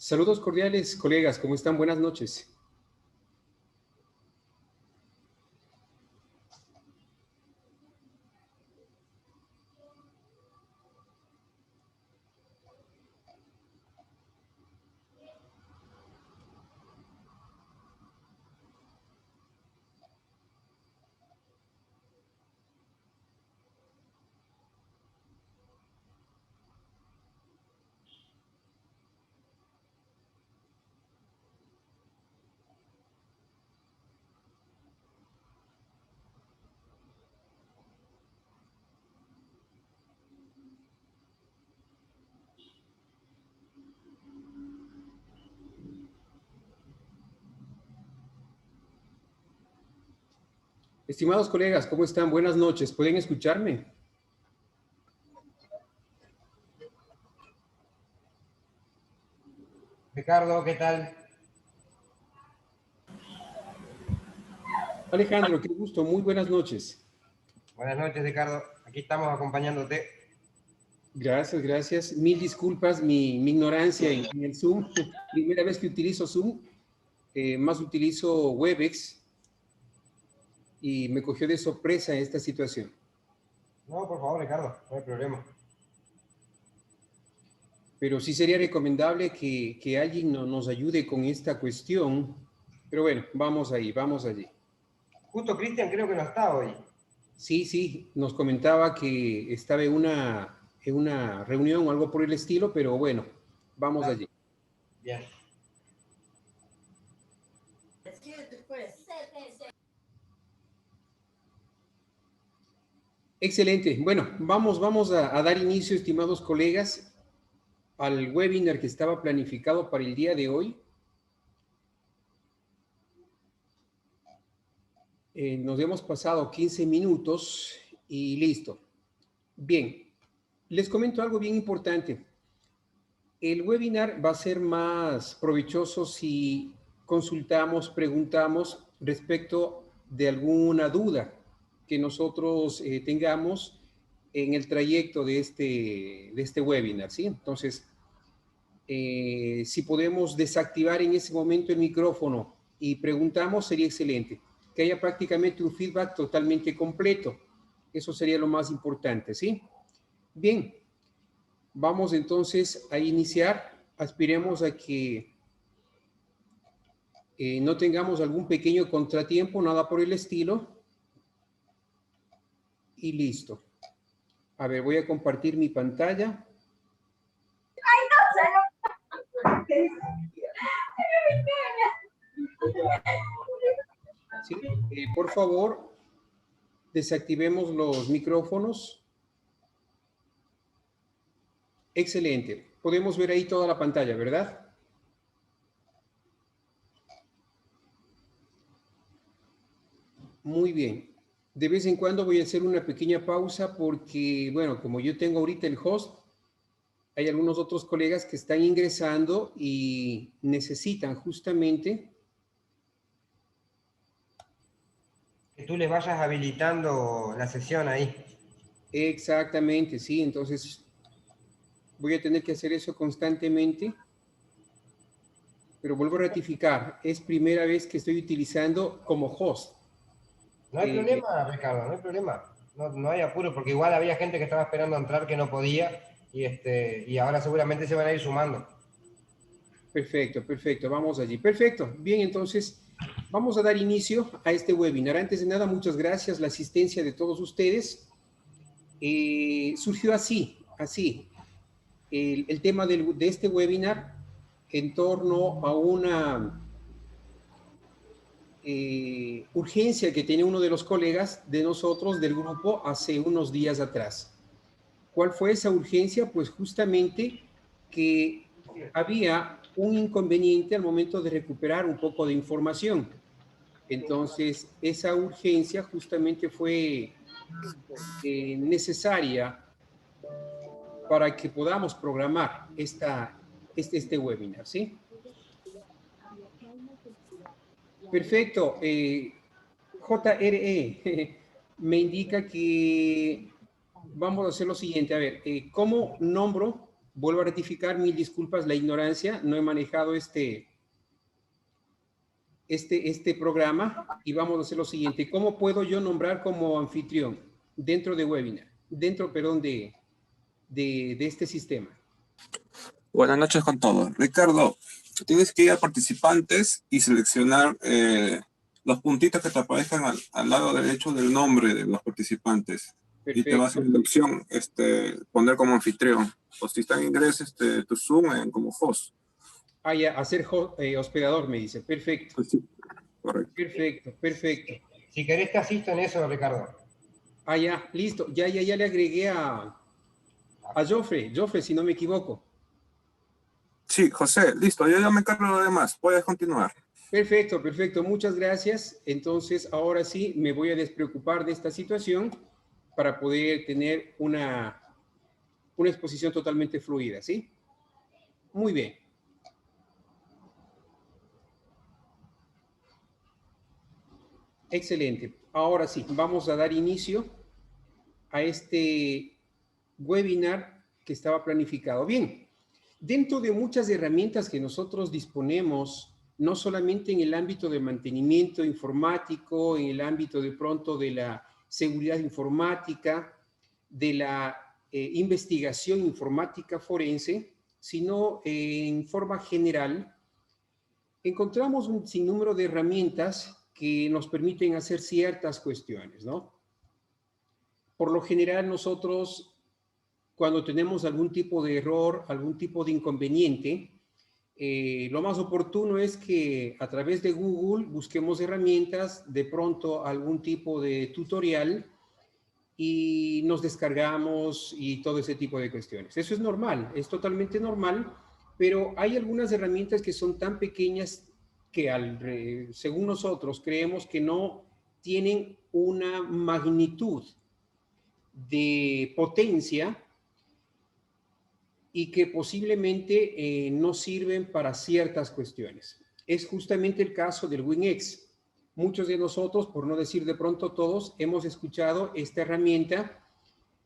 Saludos cordiales, colegas, ¿cómo están? Buenas noches. Estimados colegas, ¿cómo están? Buenas noches. ¿Pueden escucharme? Ricardo, ¿qué tal? Alejandro, qué gusto. Muy buenas noches. Buenas noches, Ricardo. Aquí estamos acompañándote. Gracias, gracias. Mil disculpas, mi ignorancia en el Zoom. Primera vez que utilizo Zoom, más utilizo Webex y me cogió de sorpresa esta situación. No, por favor, Ricardo, no hay problema. Pero sí sería recomendable que alguien nos ayude con esta cuestión. Pero bueno, vamos ahí, vamos allí. Justo Cristian creo que no está hoy. Sí, nos comentaba que estaba en una reunión o algo por el estilo, pero bueno, vamos allí. Bien. Excelente. Bueno, vamos a dar inicio, estimados colegas, al webinar que estaba planificado para el día de hoy. Nos hemos pasado 15 minutos y listo. Bien, les comento algo bien importante. El webinar va a ser más provechoso si consultamos, preguntamos respecto de alguna duda que nosotros tengamos en el trayecto de este webinar, ¿sí? Entonces, si podemos desactivar en ese momento el micrófono y preguntamos, sería excelente. Que haya prácticamente un feedback totalmente completo. Eso sería lo más importante, ¿sí? Bien, vamos entonces a iniciar. Aspiremos a que no tengamos algún pequeño contratiempo, nada por el estilo. Y listo. A ver, voy a compartir mi pantalla. ¿Sí? Por favor, desactivemos los micrófonos. Excelente. Podemos ver ahí toda la pantalla, ¿verdad? Muy bien. De vez en cuando voy a hacer una pequeña pausa porque, bueno, como yo tengo ahorita el host, hay algunos otros colegas que están ingresando y necesitan justamente Que tú les vayas habilitando la sesión ahí. exactamente, sí. Entonces voy a tener que hacer eso constantemente. Pero vuelvo a ratificar, es primera vez que estoy utilizando como host. No hay problema, Ricardo, no hay problema. No hay apuro, porque igual había gente que estaba esperando a entrar que no podía y ahora seguramente se van a ir sumando. Perfecto, vamos allí. Perfecto, bien, entonces vamos a dar inicio a este webinar. Antes de nada, muchas gracias, la asistencia de todos ustedes. Surgió así, el tema de este webinar en torno a una urgencia que tenía uno de los colegas de nosotros del grupo hace unos días atrás. ¿Cuál fue esa urgencia? Pues justamente que había un inconveniente al momento de recuperar un poco de información. Entonces, esa urgencia justamente fue necesaria para que podamos programar este webinar, ¿sí? Perfecto. JRE me indica que vamos a hacer lo siguiente. A ver, ¿cómo nombro Vuelvo a rectificar, mil disculpas, la ignorancia, no he manejado este programa y vamos a hacer lo siguiente. ¿Cómo puedo yo nombrar como anfitrión dentro de webinar? Dentro, perdón, de este sistema. Buenas noches con todos. Ricardo, tienes que ir a participantes y seleccionar los puntitos que te aparezcan al lado derecho del nombre de los participantes. Perfecto. Y te va a hacer la opción poner como anfitrión. O si está en inglés, tu Zoom como host. Ah, ya, hacer hospedador, me dice. Perfecto. Pues sí, correcto. Perfecto, perfecto. Si querés te asisto en eso, Ricardo. Ah, ya, listo. Ya le agregué a Joffre, si no me equivoco. Sí, José, listo. Yo ya me encargo de lo demás. Puedes continuar. Perfecto, perfecto. Muchas gracias. Entonces, ahora sí, me voy a despreocupar de esta situación para poder tener una exposición totalmente fluida, ¿sí? Muy bien. Excelente. Ahora sí, vamos a dar inicio a este webinar que estaba planificado. Bien, dentro de muchas herramientas que nosotros disponemos, no solamente en el ámbito de mantenimiento informático, en el ámbito de pronto de la seguridad informática, de la investigación informática forense, sino en forma general, encontramos un sinnúmero de herramientas que nos permiten hacer ciertas cuestiones, ¿no? Por lo general nosotros, cuando tenemos algún tipo de error, algún tipo de inconveniente, lo más oportuno es que a través de Google busquemos herramientas, de pronto algún tipo de tutorial y nos descargamos y todo ese tipo de cuestiones. Eso es normal, es totalmente normal, pero hay algunas herramientas que son tan pequeñas que según nosotros creemos que no tienen una magnitud de potencia y que posiblemente no sirven para ciertas cuestiones. Es justamente el caso del WinX. Muchos de nosotros, por no decir de pronto todos, hemos escuchado esta herramienta,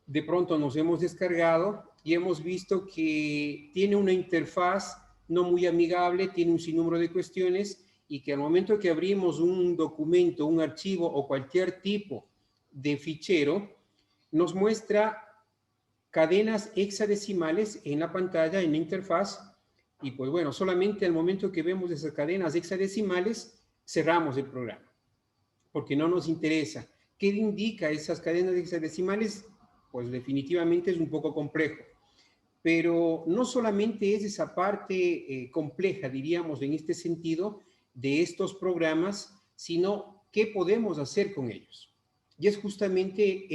de pronto nos hemos descargado y hemos visto que tiene una interfaz no muy amigable, tiene un sinnúmero de cuestiones y que al momento que abrimos un documento, un archivo o cualquier tipo de fichero, nos muestra cadenas hexadecimales en la pantalla, en la interfaz, y pues bueno, solamente al momento que vemos esas cadenas hexadecimales, cerramos el programa, porque no nos interesa. ¿Qué indica esas cadenas hexadecimales? Pues definitivamente es un poco complejo. Pero no solamente es esa parte compleja, diríamos, en este sentido, de estos programas, sino qué podemos hacer con ellos. Y es justamente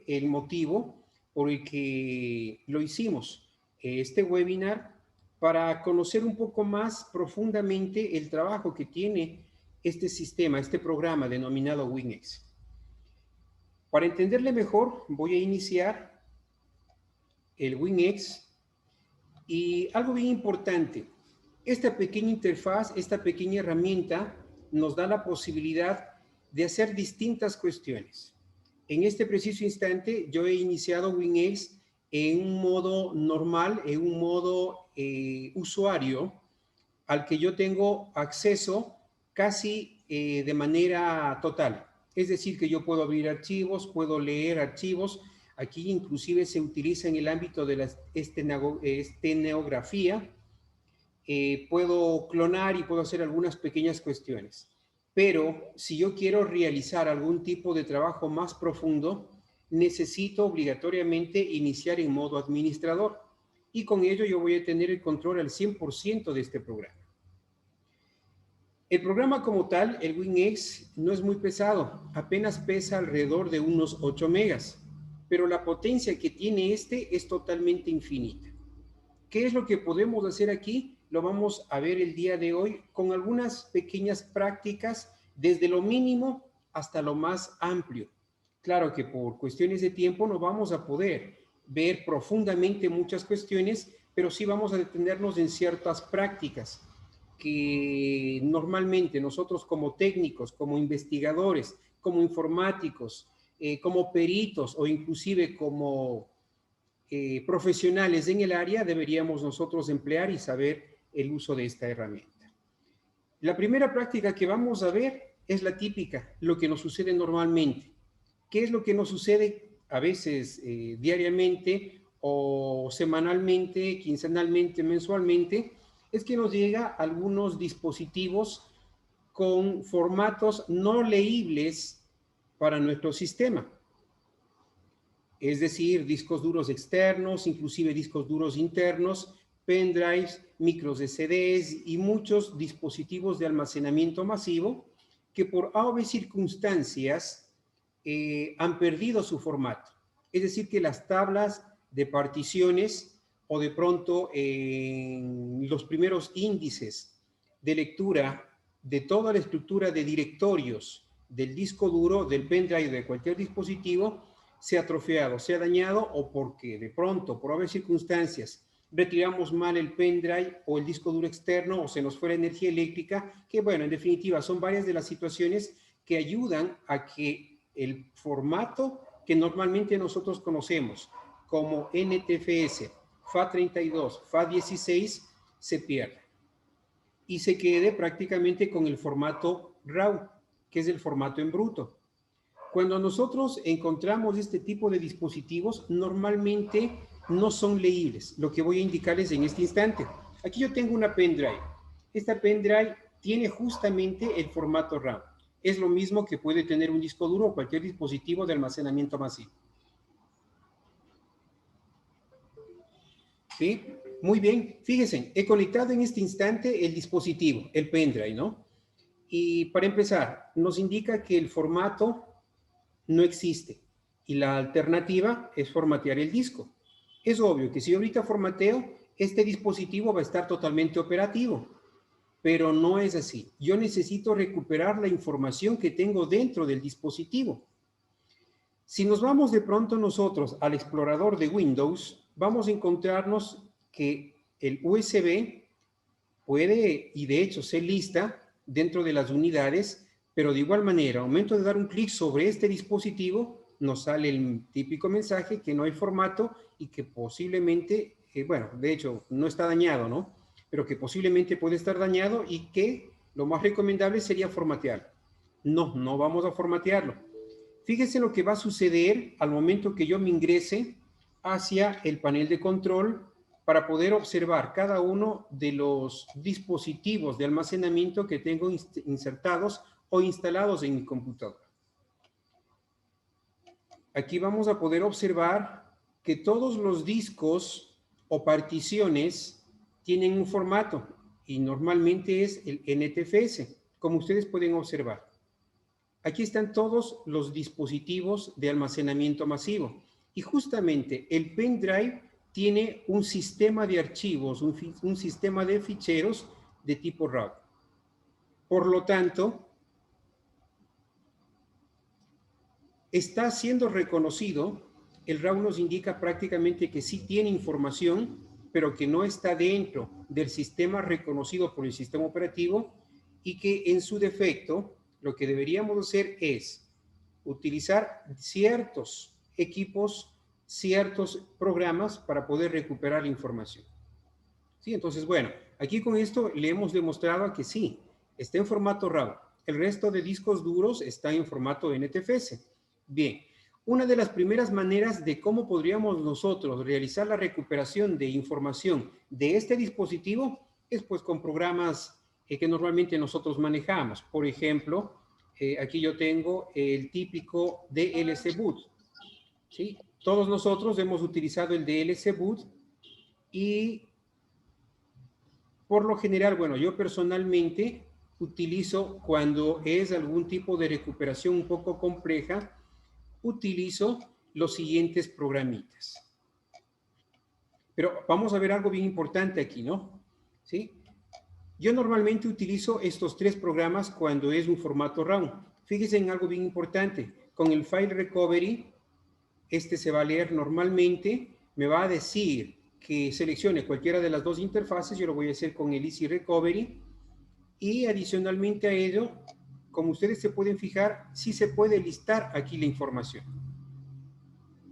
el motivo por el que lo hicimos, este webinar, para conocer un poco más profundamente el trabajo que tiene este sistema, este programa denominado WinX. Para entenderle mejor, voy a iniciar el WinX y algo bien importante, esta pequeña interfaz, esta pequeña herramienta nos da la posibilidad de hacer distintas cuestiones. En este preciso instante, yo he iniciado WinX en un modo normal, en un modo usuario, al que yo tengo acceso casi de manera total. Es decir, que yo puedo abrir archivos, puedo leer archivos. Aquí inclusive se utiliza en el ámbito de la estenografía. Puedo clonar y puedo hacer algunas pequeñas cuestiones. Pero si yo quiero realizar algún tipo de trabajo más profundo, necesito obligatoriamente iniciar en modo administrador. Y con ello yo voy a tener el control al 100% de este programa. El programa como tal, el WinX, no es muy pesado. Apenas pesa alrededor de unos 8 megas. Pero la potencia que tiene este es totalmente infinita. ¿Qué es lo que podemos hacer aquí? Lo vamos a ver el día de hoy con algunas pequeñas prácticas desde lo mínimo hasta lo más amplio. Claro que por cuestiones de tiempo no vamos a poder ver profundamente muchas cuestiones, pero sí vamos a detenernos en ciertas prácticas que normalmente nosotros como técnicos, como investigadores, como informáticos, como peritos o inclusive como profesionales en el área deberíamos nosotros emplear y saber el uso de esta herramienta. La primera práctica que vamos a ver es la típica, lo que nos sucede normalmente. ¿Qué es lo que nos sucede a veces diariamente o semanalmente, quincenalmente, mensualmente? Es que nos llega algunos dispositivos con formatos no leíbles para nuestro sistema. Es decir, discos duros externos, inclusive discos duros internos, pendrives, micros CDs y muchos dispositivos de almacenamiento masivo que por A o B circunstancias han perdido su formato. Es decir, que las tablas de particiones o de pronto los primeros índices de lectura de toda la estructura de directorios del disco duro, del pendrive, de cualquier dispositivo, se ha atrofiado, se ha dañado o porque de pronto, por haber circunstancias, retiramos mal el pendrive o el disco duro externo o se nos fue la energía eléctrica, que bueno, en definitiva son varias de las situaciones que ayudan a que el formato que normalmente nosotros conocemos como NTFS, FAT32, FAT16 se pierda y se quede prácticamente con el formato RAW, que es el formato en bruto. Cuando nosotros encontramos este tipo de dispositivos, normalmente no son leíbles, lo que voy a indicarles en este instante. Aquí yo tengo una pendrive. Esta pendrive tiene justamente el formato RAM. Es lo mismo que puede tener un disco duro o cualquier dispositivo de almacenamiento masivo. ¿Sí? Muy bien. Fíjense, he conectado en este instante el dispositivo, el pendrive, ¿no? Y para empezar, nos indica que el formato no existe y la alternativa es formatear el disco. Es obvio que si yo ahorita formateo, este dispositivo va a estar totalmente operativo, pero no es así. Yo necesito recuperar la información que tengo dentro del dispositivo. Si nos vamos de pronto nosotros al explorador de Windows, vamos a encontrarnos que el USB puede, y de hecho se lista dentro de las unidades, pero de igual manera, al momento de dar un clic sobre este dispositivo, nos sale el típico mensaje que no hay formato y que posiblemente, bueno, de hecho no está dañado, ¿no? Pero que posiblemente puede estar dañado y que lo más recomendable sería formatearlo. No, no vamos a formatearlo. Fíjense lo que va a suceder al momento que yo me ingrese hacia el panel de control para poder observar cada uno de los dispositivos de almacenamiento que tengo insertados o instalados en mi computadora. Aquí vamos a poder observar que todos los discos o particiones tienen un formato y normalmente es el NTFS, como ustedes pueden observar. Aquí están todos los dispositivos de almacenamiento masivo y justamente el pendrive tiene un sistema de archivos, un sistema de ficheros de tipo RAW. Por lo tanto, está siendo reconocido, el RAW nos indica prácticamente que sí tiene información, pero que no está dentro del sistema reconocido por el sistema operativo y que en su defecto lo que deberíamos hacer es utilizar ciertos equipos, ciertos programas para poder recuperar la información. ¿Sí? Entonces, bueno, aquí con esto le hemos demostrado que sí, está en formato RAW. El resto de discos duros está en formato NTFS. Bien, una de las primeras maneras de cómo podríamos nosotros realizar la recuperación de información de este dispositivo es pues con programas que normalmente nosotros manejamos. Por ejemplo, aquí yo tengo el típico DLC Boot. ¿Sí? Todos nosotros hemos utilizado el DLC Boot y por lo general, bueno, yo personalmente utilizo cuando es algún tipo de recuperación un poco compleja, utilizo los siguientes programitas. Pero vamos a ver algo bien importante aquí, ¿no? ¿Sí? Yo normalmente utilizo estos tres programas cuando es un formato RAW. Fíjense en algo bien importante. Con el File Recovery, este se va a leer normalmente, me va a decir que seleccione cualquiera de las dos interfaces, yo lo voy a hacer con el Easy Recovery, y adicionalmente a ello, como ustedes se pueden fijar, sí se puede listar aquí la información.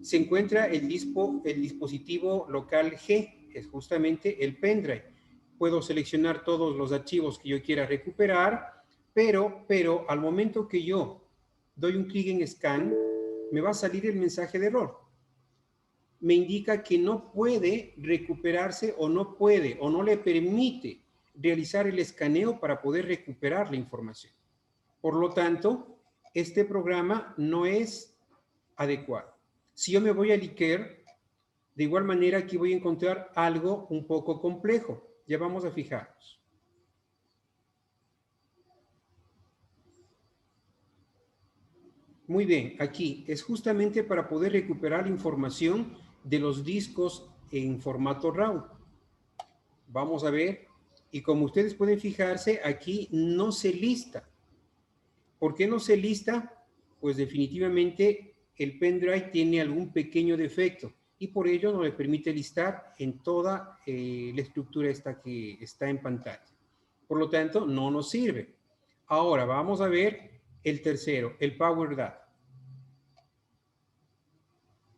se encuentra el dispositivo local G, es justamente el pendrive. Puedo seleccionar todos los archivos que yo quiera recuperar, pero al momento que yo doy un clic en Scan, me va a salir el mensaje de error. Me indica que no puede recuperarse o no puede o no le permite realizar el escaneo para poder recuperar la información. Por lo tanto, este programa no es adecuado. Si yo me voy a Liquer, de igual manera aquí voy a encontrar algo un poco complejo. Ya vamos a fijarnos. Muy bien, aquí es justamente para poder recuperar la información de los discos en formato RAW. Vamos a ver, y como ustedes pueden fijarse, aquí no se lista. ¿Por qué no se lista? Pues definitivamente el pendrive tiene algún pequeño defecto y por ello no le permite listar en toda la estructura esta que está en pantalla. Por lo tanto, no nos sirve. Ahora vamos a ver el tercero, el PowerDAV.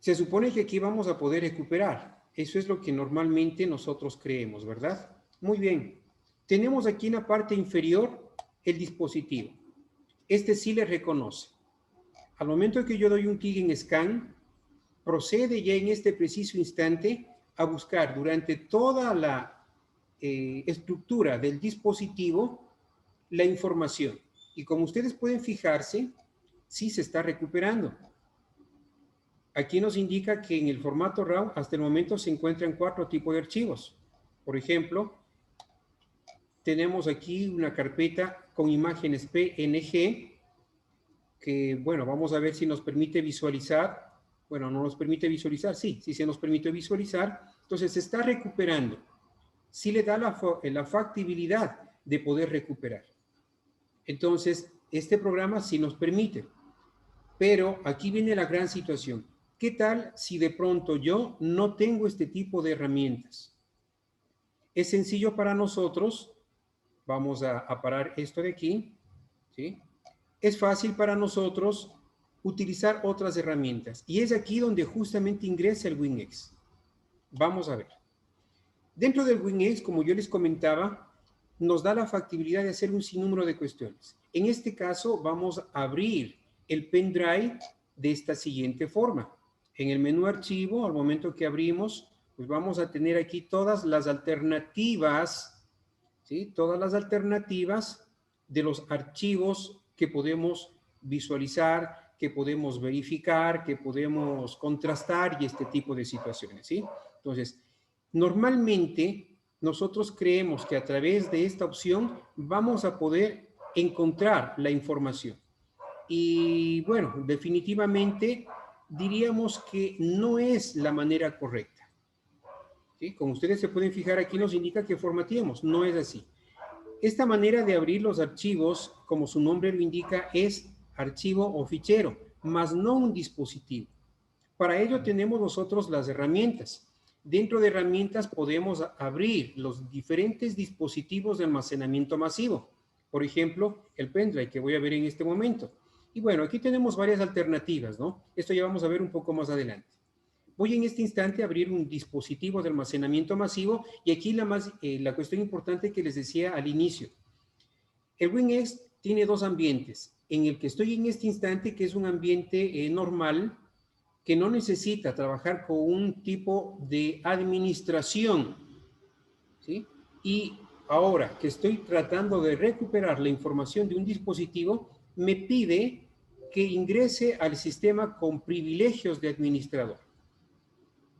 Se supone que aquí vamos a poder recuperar. Eso es lo que normalmente nosotros creemos, ¿verdad? Muy bien. Tenemos aquí en la parte inferior el dispositivo. Este sí le reconoce. Al momento que yo doy un clic en Scan, procede ya en este preciso instante a buscar durante toda la estructura del dispositivo la información. Y como ustedes pueden fijarse, sí se está recuperando. Aquí nos indica que en el formato RAW hasta el momento se encuentran 4 tipos de archivos. Por ejemplo, tenemos aquí una carpeta con imágenes PNG que, bueno, vamos a ver si nos permite visualizar. Bueno, no nos permite visualizar, sí se nos permite visualizar. Entonces se está recuperando. Sí le da la factibilidad de poder recuperar. Entonces, este programa sí nos permite. Pero aquí viene la gran situación. ¿Qué tal si de pronto yo no tengo este tipo de herramientas? Es sencillo para nosotros. Vamos a parar esto de aquí. ¿Sí? Es fácil para nosotros utilizar otras herramientas. Y es aquí donde justamente ingresa el WinX. Vamos a ver. Dentro del WinX, como yo les comentaba, nos da la factibilidad de hacer un sinnúmero de cuestiones. En este caso, vamos a abrir el pendrive de esta siguiente forma. En el menú archivo, al momento que abrimos, pues vamos a tener aquí todas las alternativas, ¿sí? Todas las alternativas de los archivos que podemos visualizar, que podemos verificar, que podemos contrastar y este tipo de situaciones, ¿sí? Entonces, normalmente nosotros creemos que a través de esta opción vamos a poder encontrar la información. Y bueno, definitivamente diríamos que no es la manera correcta. ¿Sí? Como ustedes se pueden fijar, aquí nos indica que formateemos. No es así. Esta manera de abrir los archivos, como su nombre lo indica, es archivo o fichero, más no un dispositivo. Para ello tenemos nosotros las herramientas. Dentro de herramientas podemos abrir los diferentes dispositivos de almacenamiento masivo. Por ejemplo, el pendrive que voy a ver en este momento. Y bueno, aquí tenemos varias alternativas, ¿no? Esto ya vamos a ver un poco más adelante. Voy en este instante a abrir un dispositivo de almacenamiento masivo y aquí la cuestión importante que les decía al inicio. El WinX tiene dos ambientes. En el que estoy en este instante, que es un ambiente normal, que no necesita trabajar con un tipo de administración, ¿sí? Y ahora que estoy tratando de recuperar la información de un dispositivo, me pide que ingrese al sistema con privilegios de administrador.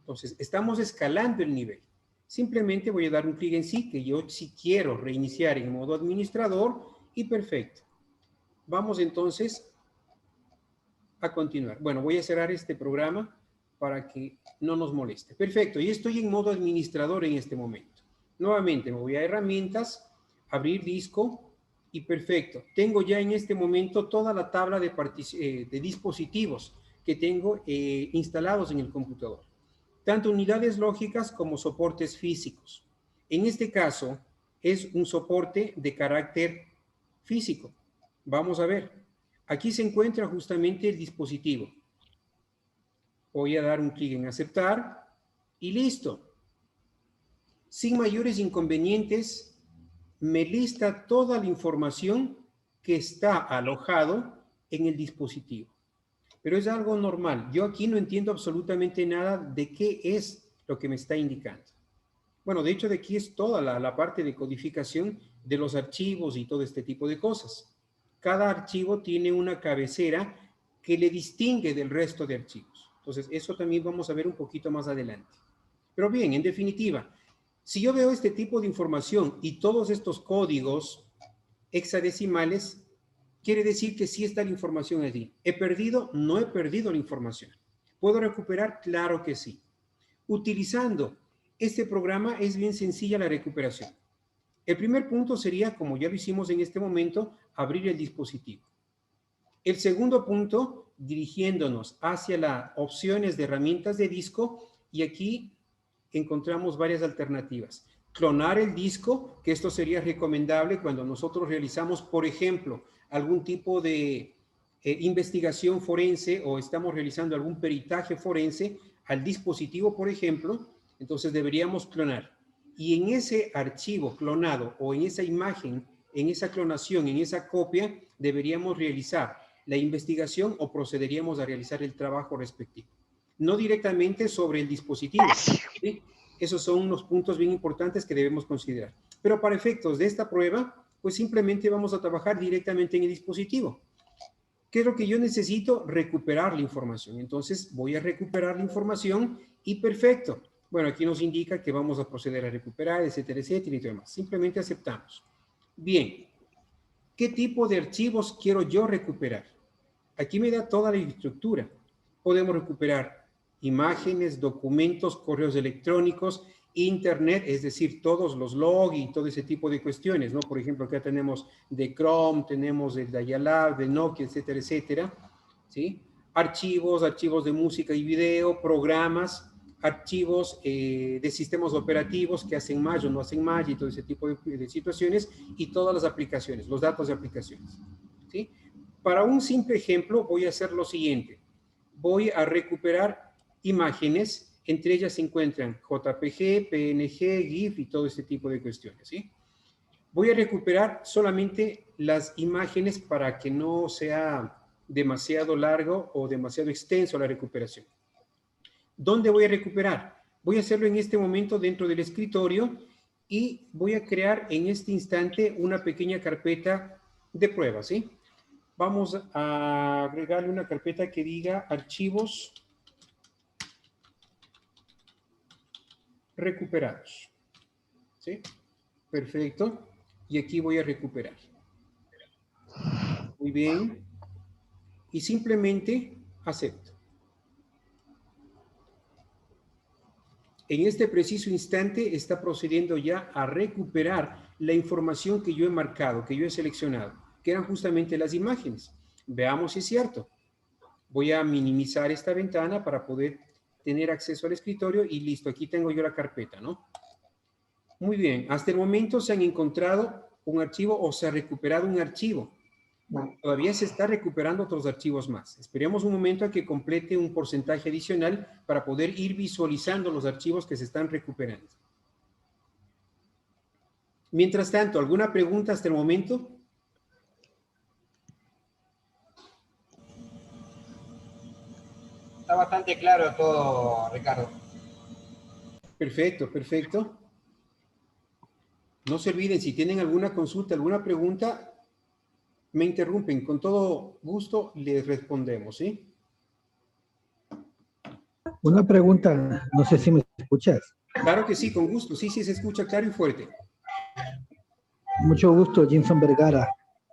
Entonces, estamos escalando el nivel. Simplemente voy a dar un clic en sí, que yo sí quiero reiniciar en modo administrador y perfecto. Vamos entonces a continuar. Bueno, voy a cerrar este programa para que no nos moleste. Perfecto, y estoy en modo administrador en este momento. Nuevamente me voy a herramientas, abrir disco y perfecto. Tengo ya en este momento toda la tabla de dispositivos que tengo instalados en el computador. Tanto unidades lógicas como soportes físicos. En este caso es un soporte de carácter físico. Vamos a ver. Aquí se encuentra justamente el dispositivo. Voy a dar un clic en aceptar y listo. Sin mayores inconvenientes, me lista toda la información que está alojado en el dispositivo. Pero es algo normal. Yo aquí no entiendo absolutamente nada de qué es lo que me está indicando. Bueno, de hecho, de aquí es toda la parte de codificación de los archivos y todo este tipo de cosas. Cada archivo tiene una cabecera que le distingue del resto de archivos. Entonces, eso también vamos a ver un poquito más adelante. Pero bien, en definitiva, si yo veo este tipo de información y todos estos códigos hexadecimales, quiere decir que sí está la información allí. ¿He perdido? No he perdido la información. ¿Puedo recuperar? Claro que sí. Utilizando este programa es bien sencilla la recuperación. El primer punto sería, como ya lo hicimos en este momento, abrir el dispositivo. El segundo punto, dirigiéndonos hacia las opciones de herramientas de disco, y aquí encontramos varias alternativas. Clonar el disco, que esto sería recomendable cuando nosotros realizamos, por ejemplo, algún tipo de investigación forense o estamos realizando algún peritaje forense al dispositivo, por ejemplo, entonces deberíamos clonar. Y en ese archivo clonado o en esa imagen, en esa clonación, en esa copia, deberíamos realizar la investigación o procederíamos a realizar el trabajo respectivo. No directamente sobre el dispositivo, ¿sí? Esos son unos puntos bien importantes que debemos considerar. Pero para efectos de esta prueba, pues simplemente vamos a trabajar directamente en el dispositivo. ¿Qué es lo que yo necesito? Recuperar la información. Entonces voy a recuperar la información y perfecto. Bueno, aquí nos indica que vamos a proceder a recuperar, etcétera, etcétera y todo demás. Simplemente aceptamos. Bien, ¿qué tipo de archivos quiero yo recuperar? Aquí me da toda la estructura. Podemos recuperar imágenes, documentos, correos electrónicos, internet, es decir, todos los log y todo ese tipo de cuestiones, ¿no? Por ejemplo, acá tenemos de Chrome, tenemos el de Ayala, de Nokia, etcétera, etcétera, ¿sí? Archivos de música y video, programas, archivos de sistemas operativos que hacen Maya o no hacen Maya y todo ese tipo de situaciones, y todas las aplicaciones, los datos de aplicaciones, ¿sí? Para un simple ejemplo voy a hacer lo siguiente. Voy a recuperar imágenes, entre ellas se encuentran JPG, PNG, GIF y todo este tipo de cuestiones, ¿sí? Voy a recuperar solamente las imágenes para que no sea demasiado largo o demasiado extenso la recuperación. ¿Dónde voy a recuperar? Voy a hacerlo en este momento dentro del escritorio y voy a crear en este instante una pequeña carpeta de pruebas, ¿sí? Vamos a agregarle una carpeta que diga archivos recuperados. ¿Sí? Perfecto. Y aquí voy a recuperar. Muy bien. Y simplemente acepto. En este preciso instante está procediendo ya a recuperar la información que yo he marcado, que yo he seleccionado, que eran justamente las imágenes. Veamos si es cierto. Voy a minimizar esta ventana para poder tener acceso al escritorio y listo, aquí tengo yo la carpeta, ¿no? Muy bien, hasta el momento se han encontrado un archivo o se ha recuperado un archivo. Bueno, todavía se está recuperando otros archivos más. Esperemos un momento a que complete un porcentaje adicional para poder ir visualizando los archivos que se están recuperando. Mientras tanto, ¿alguna pregunta hasta el momento? Está bastante claro todo, Ricardo. Perfecto, perfecto. No se olviden, si tienen alguna consulta, alguna pregunta, me interrumpen. Con todo gusto les respondemos, ¿sí? Una pregunta, no sé si me escuchas. Claro que sí, con gusto. Sí, sí, se escucha claro y fuerte. Mucho gusto, Jimson Vergara.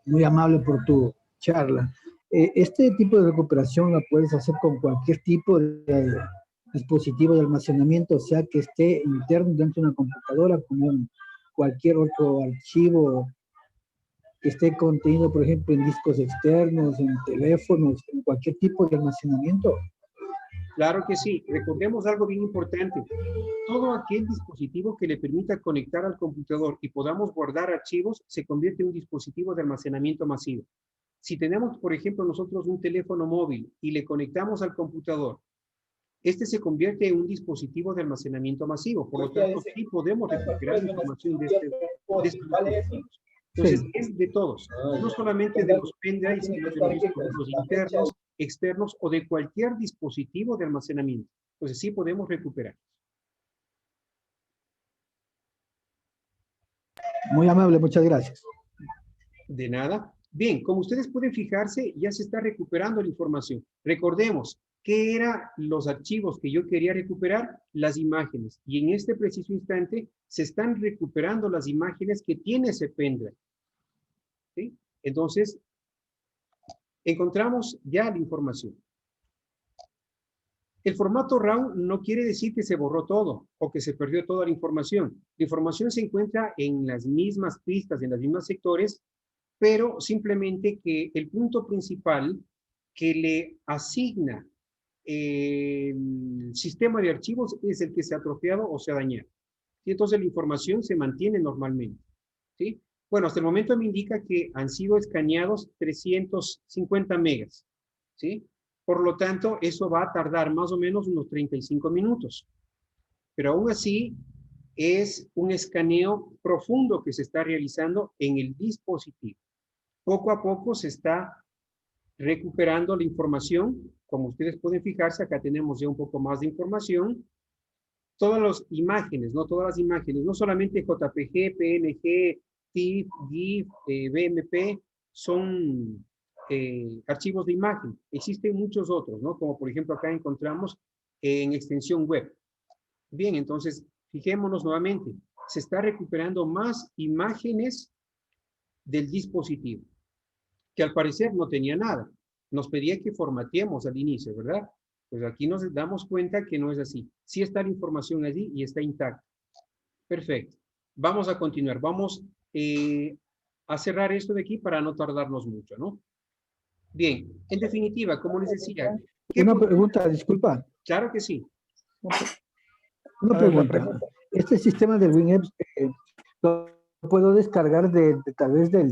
Muy amable por tu charla. Este tipo de recuperación la puedes hacer con cualquier tipo de dispositivo de almacenamiento, o sea que esté interno dentro de una computadora, como cualquier otro archivo que esté contenido, por ejemplo, en discos externos, en teléfonos, en cualquier tipo de almacenamiento. Claro que sí. Recordemos algo bien importante. Todo aquel dispositivo que le permita conectar al computador y podamos guardar archivos se convierte en un dispositivo de almacenamiento masivo. Si tenemos, por ejemplo, nosotros un teléfono móvil y le conectamos al computador este se convierte en un dispositivo de almacenamiento masivo. Por lo tanto, sí podemos recuperar información de estos dispositivos. Entonces, Sí. es de todos, no solamente de los pendrives, sino de los dispositivos internos, externos o de cualquier dispositivo de almacenamiento. Entonces, sí podemos recuperar. Muy amable, muchas gracias. De nada. Bien, como ustedes pueden fijarse, ya se está recuperando la información. Recordemos, ¿qué eran los archivos que yo quería recuperar? Las imágenes. Y en este preciso instante se están recuperando las imágenes que tiene ese pendrive. ¿Sí? Entonces, encontramos ya la información. El formato RAW no quiere decir que se borró todo o que se perdió toda la información. La información se encuentra en las mismas pistas, en los mismos sectores, pero simplemente que el punto principal que le asigna el sistema de archivos es el que se ha atrofiado o se ha dañado. Y entonces la información se mantiene normalmente. ¿Sí? Bueno, hasta el momento me indica que han sido escaneados 350 megas. ¿Sí? Por lo tanto, eso va a tardar más o menos unos 35 minutos. Pero aún así, es un escaneo profundo que se está realizando en el dispositivo. Poco a poco se está recuperando la información. Como ustedes pueden fijarse, acá tenemos ya un poco más de información. Todas las imágenes, no todas las imágenes, no solamente JPG, PNG, TIFF, GIF, BMP, son archivos de imagen. Existen muchos otros, ¿no? Como por ejemplo acá encontramos en extensión web. Bien, entonces, fijémonos nuevamente. Se está recuperando más imágenes del dispositivo, que al parecer no tenía nada. Nos pedía que formateemos al inicio, ¿verdad? Pues aquí nos damos cuenta que no es así. Sí está la información allí y está intacta. Perfecto. Vamos a continuar. Vamos a cerrar esto de aquí para no tardarnos mucho, ¿no? Bien, en definitiva, como les decía... Una pregunta, disculpa. Claro que sí. Una pregunta. Este sistema del WinEpps lo puedo descargar tal vez de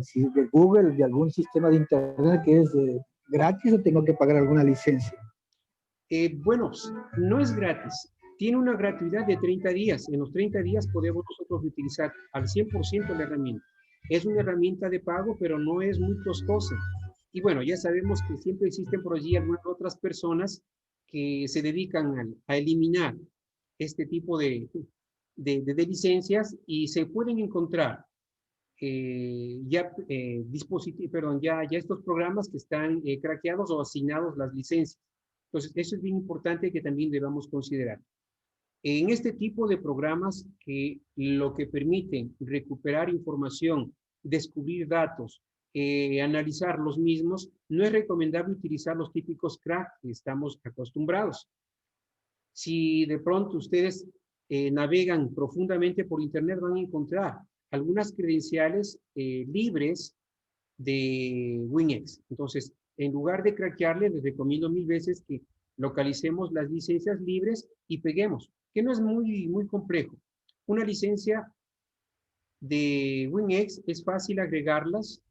Google, de algún sistema de internet que es gratis, o tengo que pagar alguna licencia? Bueno, no es gratis. Tiene una gratuidad de 30 días. En los 30 días podemos nosotros utilizar al 100% la herramienta. Es una herramienta de pago, pero no es muy costosa. Y bueno, ya sabemos que siempre existen por allí algunas otras personas que se dedican a eliminar este tipo de licencias, y se pueden encontrar ya estos programas que están craqueados o asignados las licencias. Entonces, eso es bien importante que también debamos considerar. En este tipo de programas que lo que permiten recuperar información, descubrir datos, analizar los mismos, no es recomendable utilizar los típicos crack que estamos acostumbrados. Si de pronto ustedes navegan profundamente por internet, van a encontrar algunas credenciales libres de WinEpps. Entonces, en lugar de craquearle, les recomiendo 1000 veces que localicemos las licencias libres y peguemos, que no es muy complejo. Una licencia de WinEpps es fácil agregarlas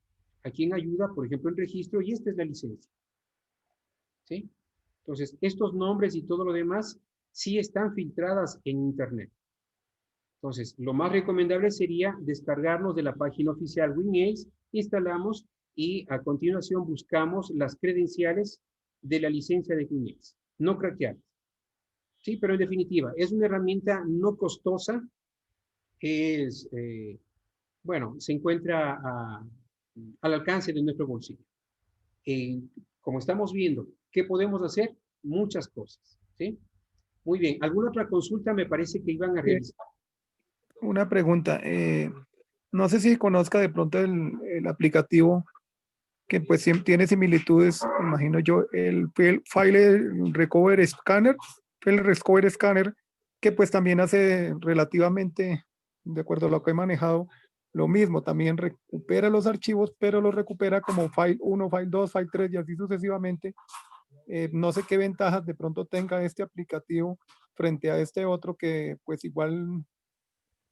aquí en ayuda, por ejemplo, en registro, y esta es la licencia. ¿Sí? Entonces, estos nombres y todo lo demás sí están filtradas en internet. Entonces, lo más recomendable sería descargarnos de la página oficial WinEpps, instalamos y a continuación buscamos las credenciales de la licencia de WinEpps, no craqueadas. Sí, pero en definitiva, es una herramienta no costosa, es, bueno, se encuentra al alcance de nuestro bolsillo. Como estamos viendo, ¿qué podemos hacer? Muchas cosas, ¿sí? Muy bien, ¿alguna otra consulta me parece que iban a realizar? Una pregunta, no sé si conozca de pronto el aplicativo que pues tiene similitudes, imagino yo, el File Recovery Scanner, que pues también hace relativamente, de acuerdo a lo que he manejado, lo mismo, también recupera los archivos, pero los recupera como File 1, File 2, File 3 y así sucesivamente. No sé qué ventajas de pronto tenga este aplicativo frente a este otro que pues igual,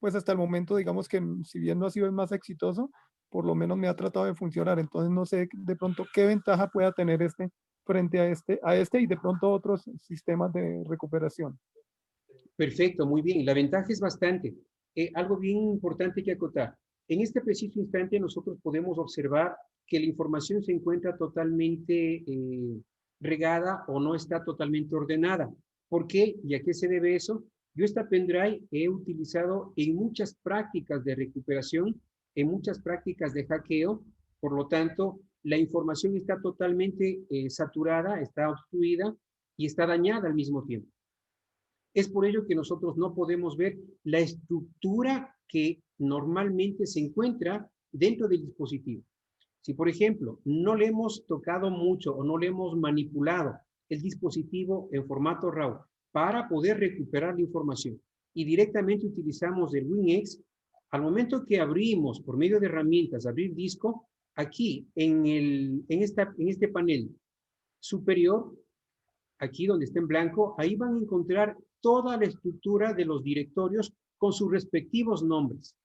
pues hasta el momento digamos que si bien no ha sido el más exitoso, por lo menos me ha tratado de funcionar. Entonces no sé de pronto qué ventaja pueda tener este frente a este y de pronto otros sistemas de recuperación. Perfecto, muy bien. La ventaja es bastante. Algo bien importante que acotar. En este preciso instante nosotros podemos observar que la información se encuentra totalmente regada o no está totalmente ordenada. ¿Por qué? ¿Y a qué se debe eso? Yo esta pendrive he utilizado en muchas prácticas de recuperación, en muchas prácticas de hackeo. Por lo tanto, la información está totalmente saturada, está obstruida y está dañada al mismo tiempo. Es por ello que nosotros no podemos ver la estructura que normalmente se encuentra dentro del dispositivo. Si, por ejemplo, no le hemos tocado mucho o no le hemos manipulado el dispositivo en formato RAW para poder recuperar la información y directamente utilizamos el WinX, al momento que abrimos por medio de herramientas, abrir disco, aquí en este panel superior, aquí donde está en blanco, ahí van a encontrar toda la estructura de los directorios con sus respectivos nombres.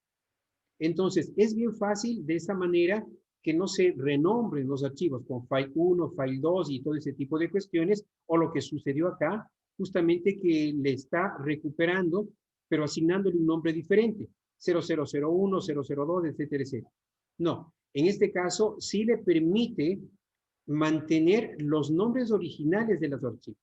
Entonces, es bien fácil de esa manera que no se renombren los archivos con file 1, file 2 y todo ese tipo de cuestiones, o lo que sucedió acá, justamente que le está recuperando, pero asignándole un nombre diferente, 0001, 002, etcétera, etcétera. No, en este caso sí le permite mantener los nombres originales de los archivos.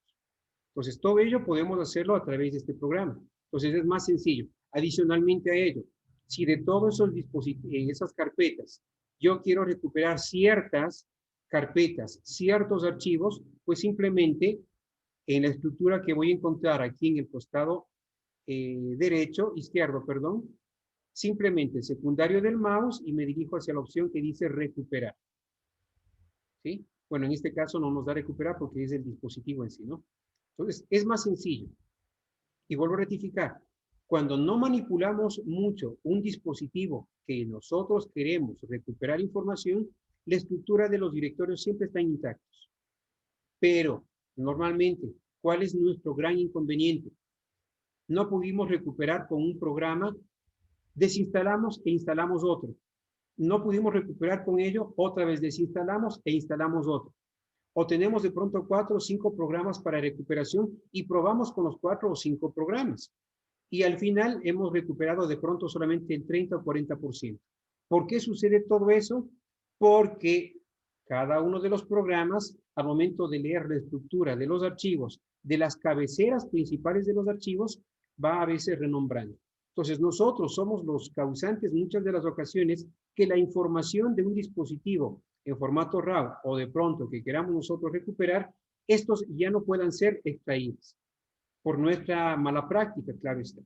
Entonces, todo ello podemos hacerlo a través de este programa. Entonces, es más sencillo. Adicionalmente a ello, si de todos esos dispositivos, esas carpetas, yo quiero recuperar ciertas carpetas, ciertos archivos, pues simplemente en la estructura que voy a encontrar aquí en el costado izquierdo, perdón, simplemente secundario del mouse y me dirijo hacia la opción que dice recuperar. ¿Sí? Bueno, en este caso no nos da recuperar porque es el dispositivo en sí, ¿no? Entonces, es más sencillo. Y vuelvo a rectificar, cuando no manipulamos mucho un dispositivo que nosotros queremos recuperar información, la estructura de los directorios siempre está intactos. Pero, normalmente, ¿cuál es nuestro gran inconveniente? No pudimos recuperar con un programa, desinstalamos e instalamos otro. No pudimos recuperar con ello, otra vez desinstalamos e instalamos otro. O tenemos de pronto 4 o 5 programas para recuperación y probamos con los 4 o 5 programas. Y al final hemos recuperado de pronto solamente el 30 o 40%. ¿Por qué sucede todo eso? Porque cada uno de los programas, al momento de leer la estructura de los archivos, de las cabeceras principales de los archivos, va a veces renombrando. Entonces, nosotros somos los causantes muchas de las ocasiones que la información de un dispositivo en formato RAW o de pronto que queramos nosotros recuperar, estos ya no puedan ser extraídos por nuestra mala práctica, claro está.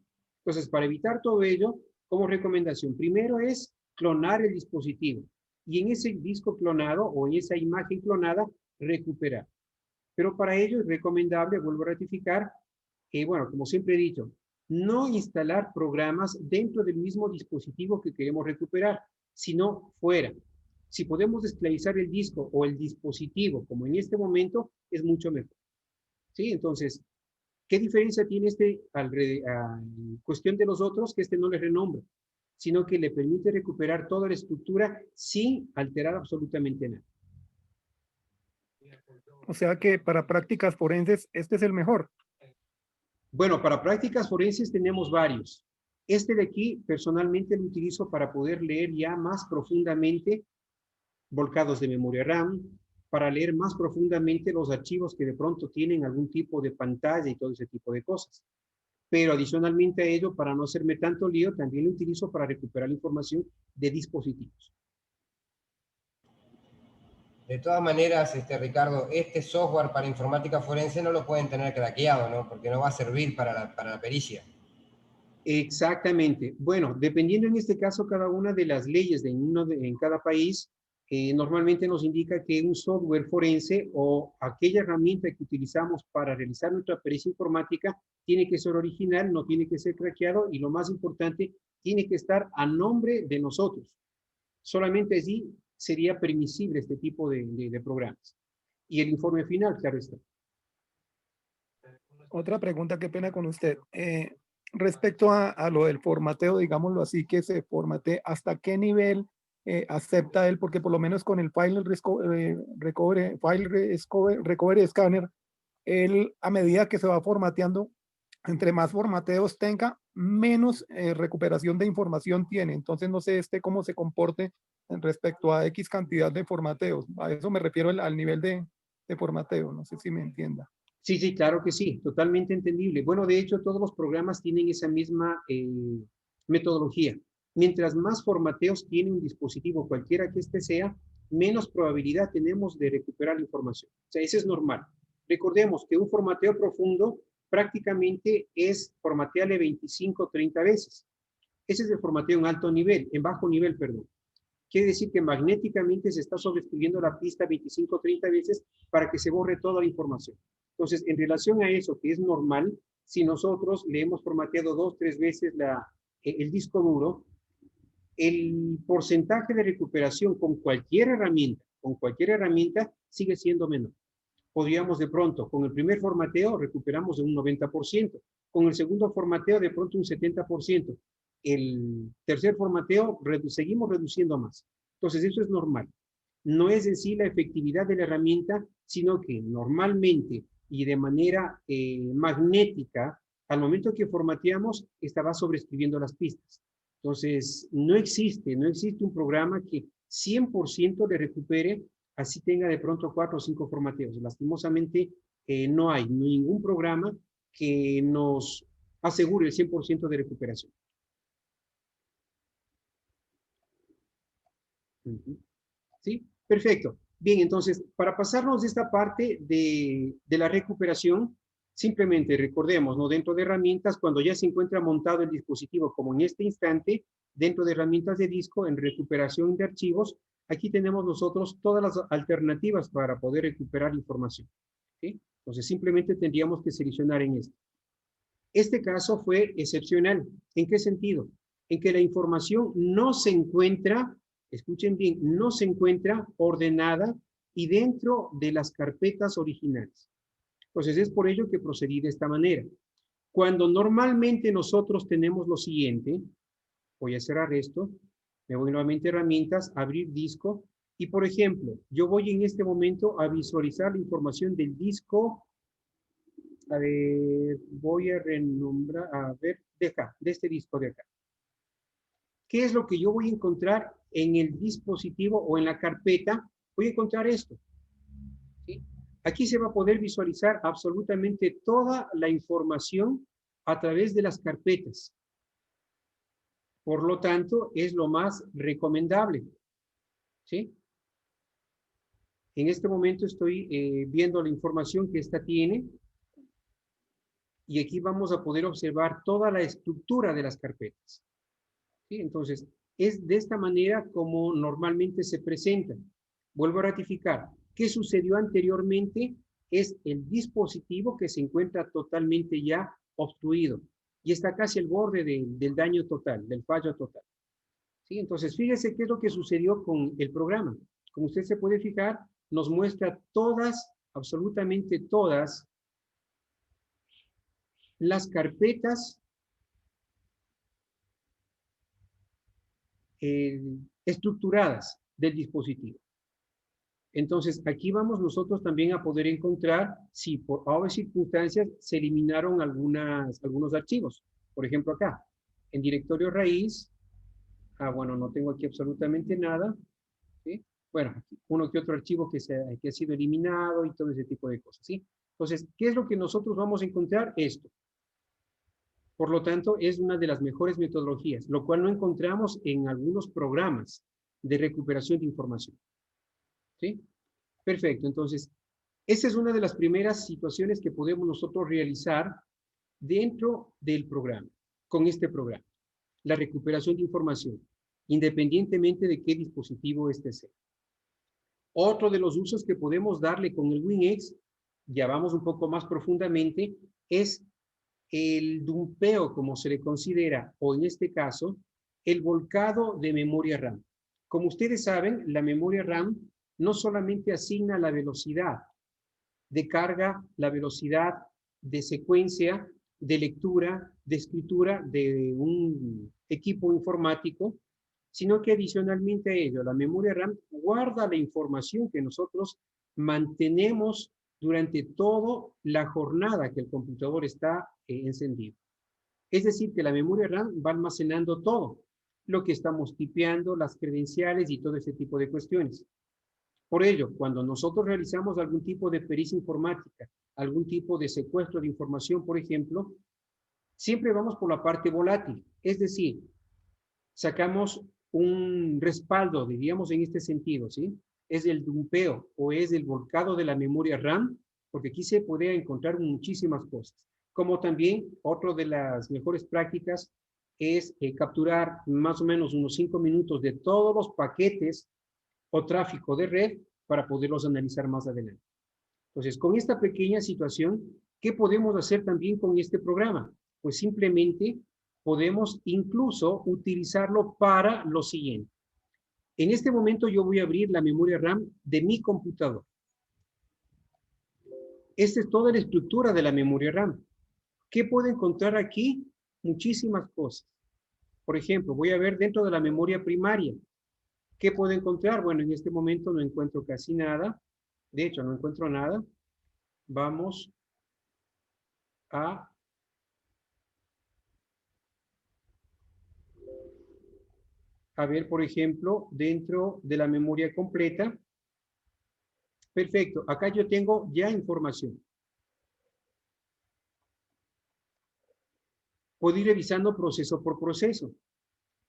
Entonces, para evitar todo ello, como recomendación, primero es clonar el dispositivo y en ese disco clonado o en esa imagen clonada, recuperar. Pero para ello es recomendable, vuelvo a ratificar, bueno, como siempre he dicho, no instalar programas dentro del mismo dispositivo que queremos recuperar, sino fuera. Si podemos esclavizar el disco o el dispositivo, como en este momento, es mucho mejor. ¿Sí? Entonces, ¿qué diferencia tiene en cuestión de los otros? Que este no le renombra, sino que le permite recuperar toda la estructura sin alterar absolutamente nada. O sea que para prácticas forenses, este es el mejor. Bueno, para prácticas forenses tenemos varios. Este de aquí, personalmente lo utilizo para poder leer ya más profundamente volcados de memoria RAM, para leer más profundamente los archivos que de pronto tienen algún tipo de pantalla y todo ese tipo de cosas. Pero adicionalmente a ello, para no hacerme tanto lío, también lo utilizo para recuperar la información de dispositivos. De todas maneras, Ricardo, este software para informática forense no lo pueden tener craqueado, ¿no? Porque no va a servir para la pericia. Exactamente. Bueno, dependiendo en este caso cada una de las leyes en cada país, normalmente nos indica que un software forense o aquella herramienta que utilizamos para realizar nuestra pericia informática tiene que ser original, no tiene que ser craqueado y lo más importante, tiene que estar a nombre de nosotros. Solamente así sería permisible este tipo de programas. Y el informe final, claro está. Otra pregunta, qué pena con usted. Respecto a lo del formateo, digámoslo así, que se formatee, ¿hasta qué nivel acepta él, porque por lo menos con el File Recovery Scanner, él, a medida que se va formateando, entre más formateos tenga, menos recuperación de información tiene. Entonces no sé cómo se comporte en respecto a X cantidad de formateos. A eso me refiero al nivel de formateo. No sé si me entienda. Sí, sí, claro que sí, totalmente entendible. Bueno, de hecho, todos los programas tienen esa misma metodología. Mientras más formateos tiene un dispositivo, cualquiera que este sea, menos probabilidad tenemos de recuperar la información. O sea, eso es normal. Recordemos que un formateo profundo prácticamente es formatearle 25 o 30 veces. Ese es el formateo en alto nivel, en bajo nivel, perdón. Quiere decir que magnéticamente se está sobreescribiendo la pista 25 o 30 veces para que se borre toda la información. Entonces, en relación a eso, que es normal, si nosotros le hemos formateado 2 o 3 veces el disco duro, el porcentaje de recuperación con cualquier herramienta sigue siendo menor. Podríamos de pronto, con el primer formateo recuperamos de un 90%, con el segundo formateo de pronto un 70%, el tercer formateo seguimos reduciendo más. Entonces eso es normal. No es en sí la efectividad de la herramienta, sino que normalmente y de manera magnética, al momento que formateamos, esta va sobreescribiendo las pistas. Entonces, no existe un programa que 100% le recupere, así tenga de pronto 4 o 5 formateos. Lastimosamente, no hay ningún programa que nos asegure el 100% de recuperación. ¿Sí? Perfecto. Bien, entonces, para pasarnos de esta parte de la recuperación, simplemente recordemos, ¿no? Dentro de herramientas, cuando ya se encuentra montado el dispositivo, como en este instante, dentro de herramientas de disco, en recuperación de archivos, aquí tenemos nosotros todas las alternativas para poder recuperar información. ¿Sí? Entonces, simplemente tendríamos que seleccionar en este. Este caso fue excepcional. ¿En qué sentido? En que la información no se encuentra, escuchen bien, no se encuentra ordenada y dentro de las carpetas originales. Entonces es por ello que procedí de esta manera. Cuando normalmente nosotros tenemos lo siguiente, voy a cerrar esto, me voy nuevamente a herramientas, abrir disco, y por ejemplo, yo voy en este momento a visualizar la información del disco. A ver, voy a renombrar, a ver, de este disco de acá. ¿Qué es lo que yo voy a encontrar en el dispositivo o en la carpeta? Voy a encontrar esto. ¿Sí? Aquí se va a poder visualizar absolutamente toda la información a través de las carpetas. Por lo tanto, es lo más recomendable. ¿Sí? En este momento estoy viendo la información que esta tiene. Y aquí vamos a poder observar toda la estructura de las carpetas. ¿Sí? Entonces, es de esta manera como normalmente se presentan. Vuelvo a ratificar. ¿Qué sucedió anteriormente? Es el dispositivo que se encuentra totalmente ya obstruido y está casi al borde del daño total, del fallo total. ¿Sí? Entonces, fíjese qué es lo que sucedió con el programa. Como usted se puede fijar, nos muestra todas, absolutamente todas, las carpetas estructuradas del dispositivo. Entonces, aquí vamos nosotros también a poder encontrar si por obvias circunstancias se eliminaron algunos archivos. Por ejemplo, acá, en directorio raíz, bueno, no tengo aquí absolutamente nada. ¿Sí? Bueno, aquí, uno que otro archivo que ha sido eliminado y todo ese tipo de cosas. ¿Sí? Entonces, ¿qué es lo que nosotros vamos a encontrar? Esto. Por lo tanto, es una de las mejores metodologías, lo cual no encontramos en algunos programas de recuperación de información. ¿Sí? Perfecto. Entonces, esa es una de las primeras situaciones que podemos nosotros realizar dentro del programa, con este programa. La recuperación de información, independientemente de qué dispositivo este sea. Otro de los usos que podemos darle con el WinX, ya vamos un poco más profundamente, es el dumpeo, como se le considera, o en este caso, el volcado de memoria RAM. Como ustedes saben, la memoria RAM no solamente asigna la velocidad de carga, la velocidad de secuencia, de lectura, de escritura de un equipo informático, sino que adicionalmente a ello, la memoria RAM guarda la información que nosotros mantenemos durante toda la jornada que el computador está encendido. Es decir, que la memoria RAM va almacenando todo, lo que estamos tipeando, las credenciales y todo ese tipo de cuestiones. Por ello, cuando nosotros realizamos algún tipo de pericia informática, algún tipo de secuestro de información, por ejemplo, siempre vamos por la parte volátil, es decir, sacamos un respaldo, diríamos en este sentido, ¿sí? Es el dumpeo o es el volcado de la memoria RAM, porque aquí se puede encontrar muchísimas cosas. Como también, otra de las mejores prácticas es capturar más o menos unos 5 minutos de todos los paquetes o tráfico de red para poderlos analizar más adelante. Entonces, con esta pequeña situación, ¿qué podemos hacer también con este programa? Pues simplemente podemos incluso utilizarlo para lo siguiente. En este momento yo voy a abrir la memoria RAM de mi computador. Esta es toda la estructura de la memoria RAM. ¿Qué puedo encontrar aquí? Muchísimas cosas. Por ejemplo, voy a ver dentro de la memoria primaria. ¿Qué puedo encontrar? Bueno, en este momento no encuentro casi nada. De hecho, no encuentro nada. Vamos a ver, por ejemplo, dentro de la memoria completa. Perfecto, acá yo tengo ya información. Puedo ir revisando proceso por proceso.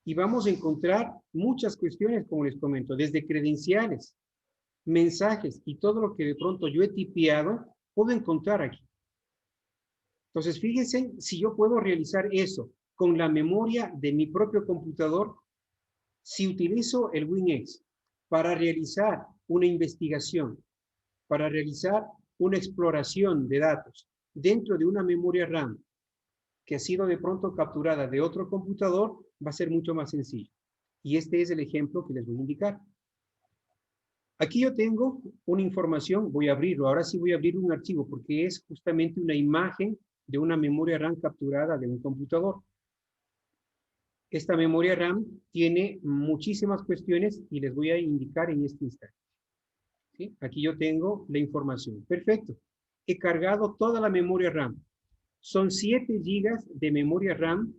Y vamos a encontrar muchas cuestiones, como les comento, desde credenciales, mensajes y todo lo que de pronto yo he tipeado, puedo encontrar aquí. Entonces, fíjense si yo puedo realizar eso con la memoria de mi propio computador. Si utilizo el WinX para realizar una investigación, para realizar una exploración de datos dentro de una memoria RAM que ha sido de pronto capturada de otro computador, va a ser mucho más sencillo. Y este es el ejemplo que les voy a indicar. Aquí yo tengo una información, voy a abrirlo, ahora sí voy a abrir un archivo porque es justamente una imagen de una memoria RAM capturada de un computador. Esta memoria RAM tiene muchísimas cuestiones y les voy a indicar en este instante. ¿Sí? Aquí yo tengo la información. Perfecto. He cargado toda la memoria RAM. Son 7 GB de memoria RAM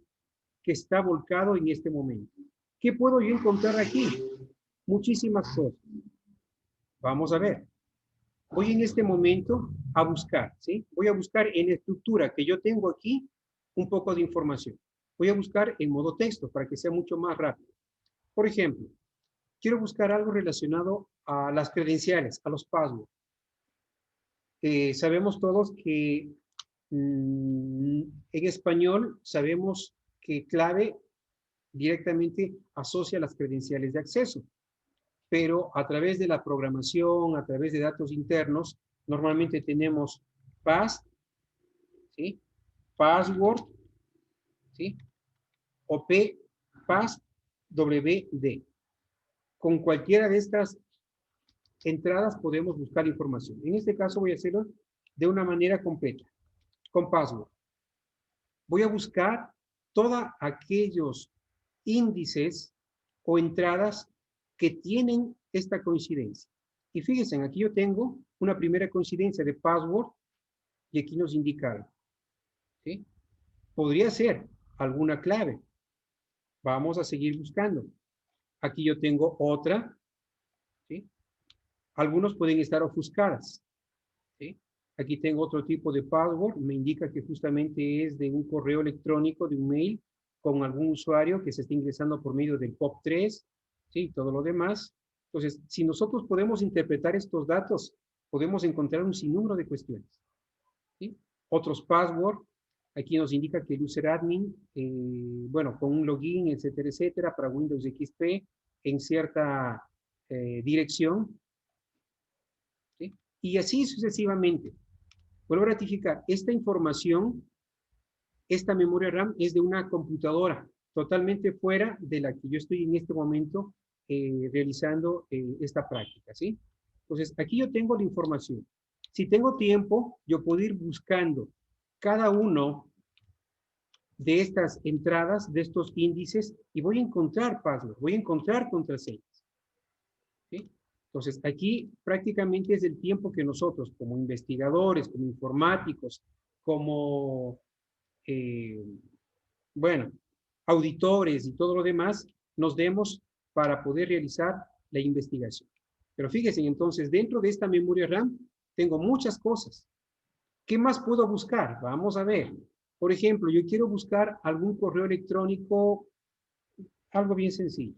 que está volcado en este momento. ¿Qué puedo yo encontrar aquí? Muchísimas cosas. Vamos a ver. Voy en este momento a buscar, ¿sí? Voy a buscar en la estructura que yo tengo aquí un poco de información. Voy a buscar en modo texto para que sea mucho más rápido. Por ejemplo, quiero buscar algo relacionado a las credenciales, a los passwords. Sabemos todos que en español sabemos que clave directamente asocia las credenciales de acceso, pero a través de la programación, a través de datos internos, normalmente tenemos pass, ¿sí? Password, ¿sí? O P, pass, WD. Con cualquiera de estas entradas podemos buscar información. En este caso voy a hacerlo de una manera completa, con password. Voy a buscar todos aquellos índices o entradas que tienen esta coincidencia. Y fíjense, aquí yo tengo una primera coincidencia de password y aquí nos indica, ¿sí? Podría ser alguna clave. Vamos a seguir buscando. Aquí yo tengo otra, ¿sí? Algunos pueden estar ofuscadas, ¿sí? Aquí tengo otro tipo de password, me indica que justamente es de un correo electrónico, de un mail, con algún usuario que se está ingresando por medio del POP3, ¿sí? Todo lo demás. Entonces, si nosotros podemos interpretar estos datos, podemos encontrar un sinnúmero de cuestiones, ¿sí? Otros password, aquí nos indica que el user admin, bueno, con un login, etcétera, etcétera, para Windows XP, en cierta dirección, ¿sí? Y así sucesivamente. Vuelvo a ratificar, esta información, esta memoria RAM es de una computadora totalmente fuera de la que yo estoy en este momento realizando esta práctica, ¿sí? Entonces, aquí yo tengo la información. Si tengo tiempo, yo puedo ir buscando cada uno de estas entradas, de estos índices, y voy a encontrar password, voy a encontrar contraseñas. ¿Sí? Entonces, aquí prácticamente es el tiempo que nosotros, como investigadores, como informáticos, como, bueno, auditores y todo lo demás, nos demos para poder realizar la investigación. Pero fíjense, entonces, dentro de esta memoria RAM, tengo muchas cosas. ¿Qué más puedo buscar? Vamos a ver. Por ejemplo, yo quiero buscar algún correo electrónico, algo bien sencillo.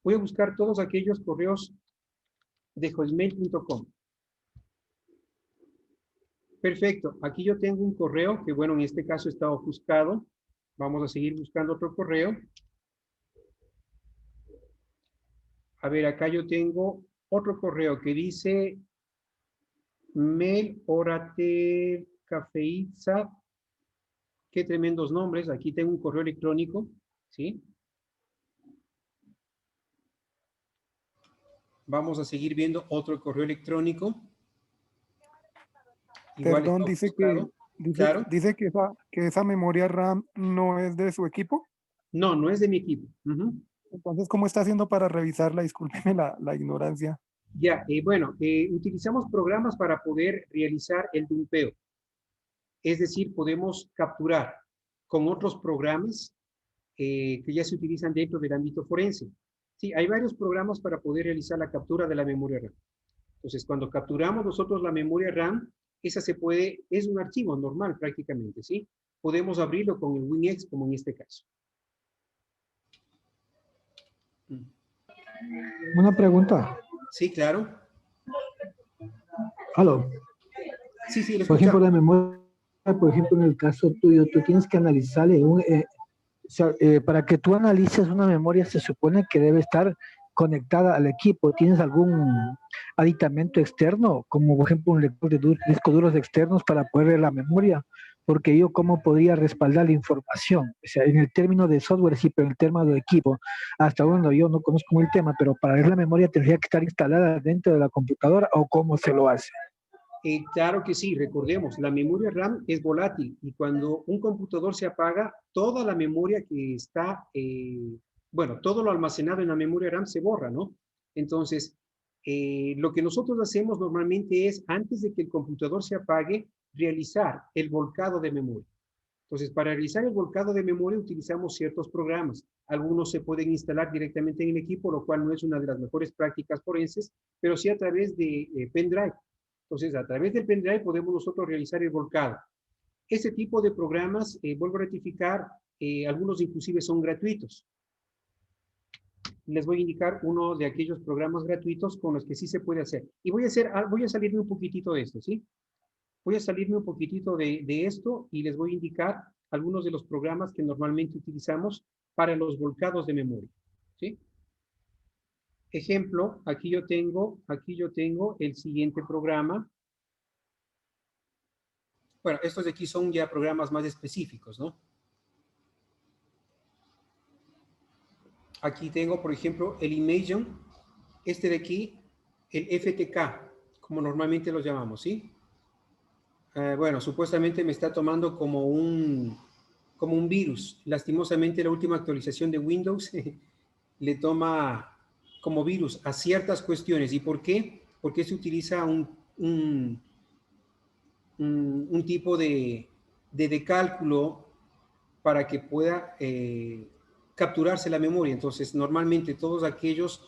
Voy a buscar todos aquellos correos de hotmail.com. Perfecto. Aquí yo tengo un correo que, bueno, en este caso está ofuscado. Vamos a seguir buscando otro correo. A ver, acá yo tengo otro correo que dice Mail Orate Cafeiza. Qué tremendos nombres. Aquí tengo un correo electrónico, ¿sí? Vamos a seguir viendo otro correo electrónico. Igual Perdón, está dice ofuscado. que, Claro. dice que esa memoria RAM no es de su equipo. No, no es de mi equipo. Ujú. Entonces, ¿cómo está haciendo para revisarla? Discúlpeme la ignorancia. Ya, bueno, utilizamos programas para poder realizar el dumpeo. Es decir, podemos capturar con otros programas que ya se utilizan dentro del ámbito forense. Sí, hay varios programas para poder realizar la captura de la memoria RAM. Entonces, cuando capturamos nosotros la memoria RAM, esa se puede, es un archivo normal prácticamente, ¿sí? Podemos abrirlo con el WinX, como en este caso. Una pregunta. Sí, claro. Aló. Sí, sí, lo Por ejemplo, escuchamos. la memoria, por ejemplo, en el caso tuyo, tú tienes que analizarle para que tú analices una memoria, se supone que debe estar conectada al equipo. ¿Tienes algún aditamento externo, como por ejemplo un lector de discos duros externos para poder ver la memoria? Porque yo, ¿cómo podría respaldar la información? O sea, en el término de software sí, pero en el término de equipo, hasta donde yo no conozco el tema, pero para ver la memoria tendría que estar instalada dentro de la computadora, ¿o cómo se lo hace? Claro que sí, recordemos, la memoria RAM es volátil y cuando un computador se apaga, toda la memoria que está, bueno, todo lo almacenado en la memoria RAM se borra, ¿no? Entonces, lo que nosotros hacemos normalmente es, antes de que el computador se apague, realizar el volcado de memoria. Entonces, para realizar el volcado de memoria utilizamos ciertos programas. Algunos se pueden instalar directamente en el equipo, lo cual no es una de las mejores prácticas forenses, pero sí a través de pendrive. Entonces, a través del pendrive podemos nosotros realizar el volcado. Ese tipo de programas, vuelvo a rectificar, algunos inclusive son gratuitos. Les voy a indicar uno de aquellos programas gratuitos con los que sí se puede hacer. Y voy a salirme un poquitito de esto, ¿sí? Voy a salirme un poquitito de esto y les voy a indicar algunos de los programas que normalmente utilizamos para los volcados de memoria, ¿sí? Ejemplo, aquí yo tengo el siguiente programa. Bueno, estos de aquí son ya programas más específicos, ¿no? Aquí tengo, por ejemplo, el Imagen, este de aquí, el FTK, como normalmente los llamamos, ¿sí? Bueno, supuestamente me está tomando como un virus. Lastimosamente, la última actualización de Windows le toma como virus a ciertas cuestiones. ¿Y por qué? Porque se utiliza un tipo de cálculo para que pueda capturarse la memoria. Entonces, normalmente todos aquellos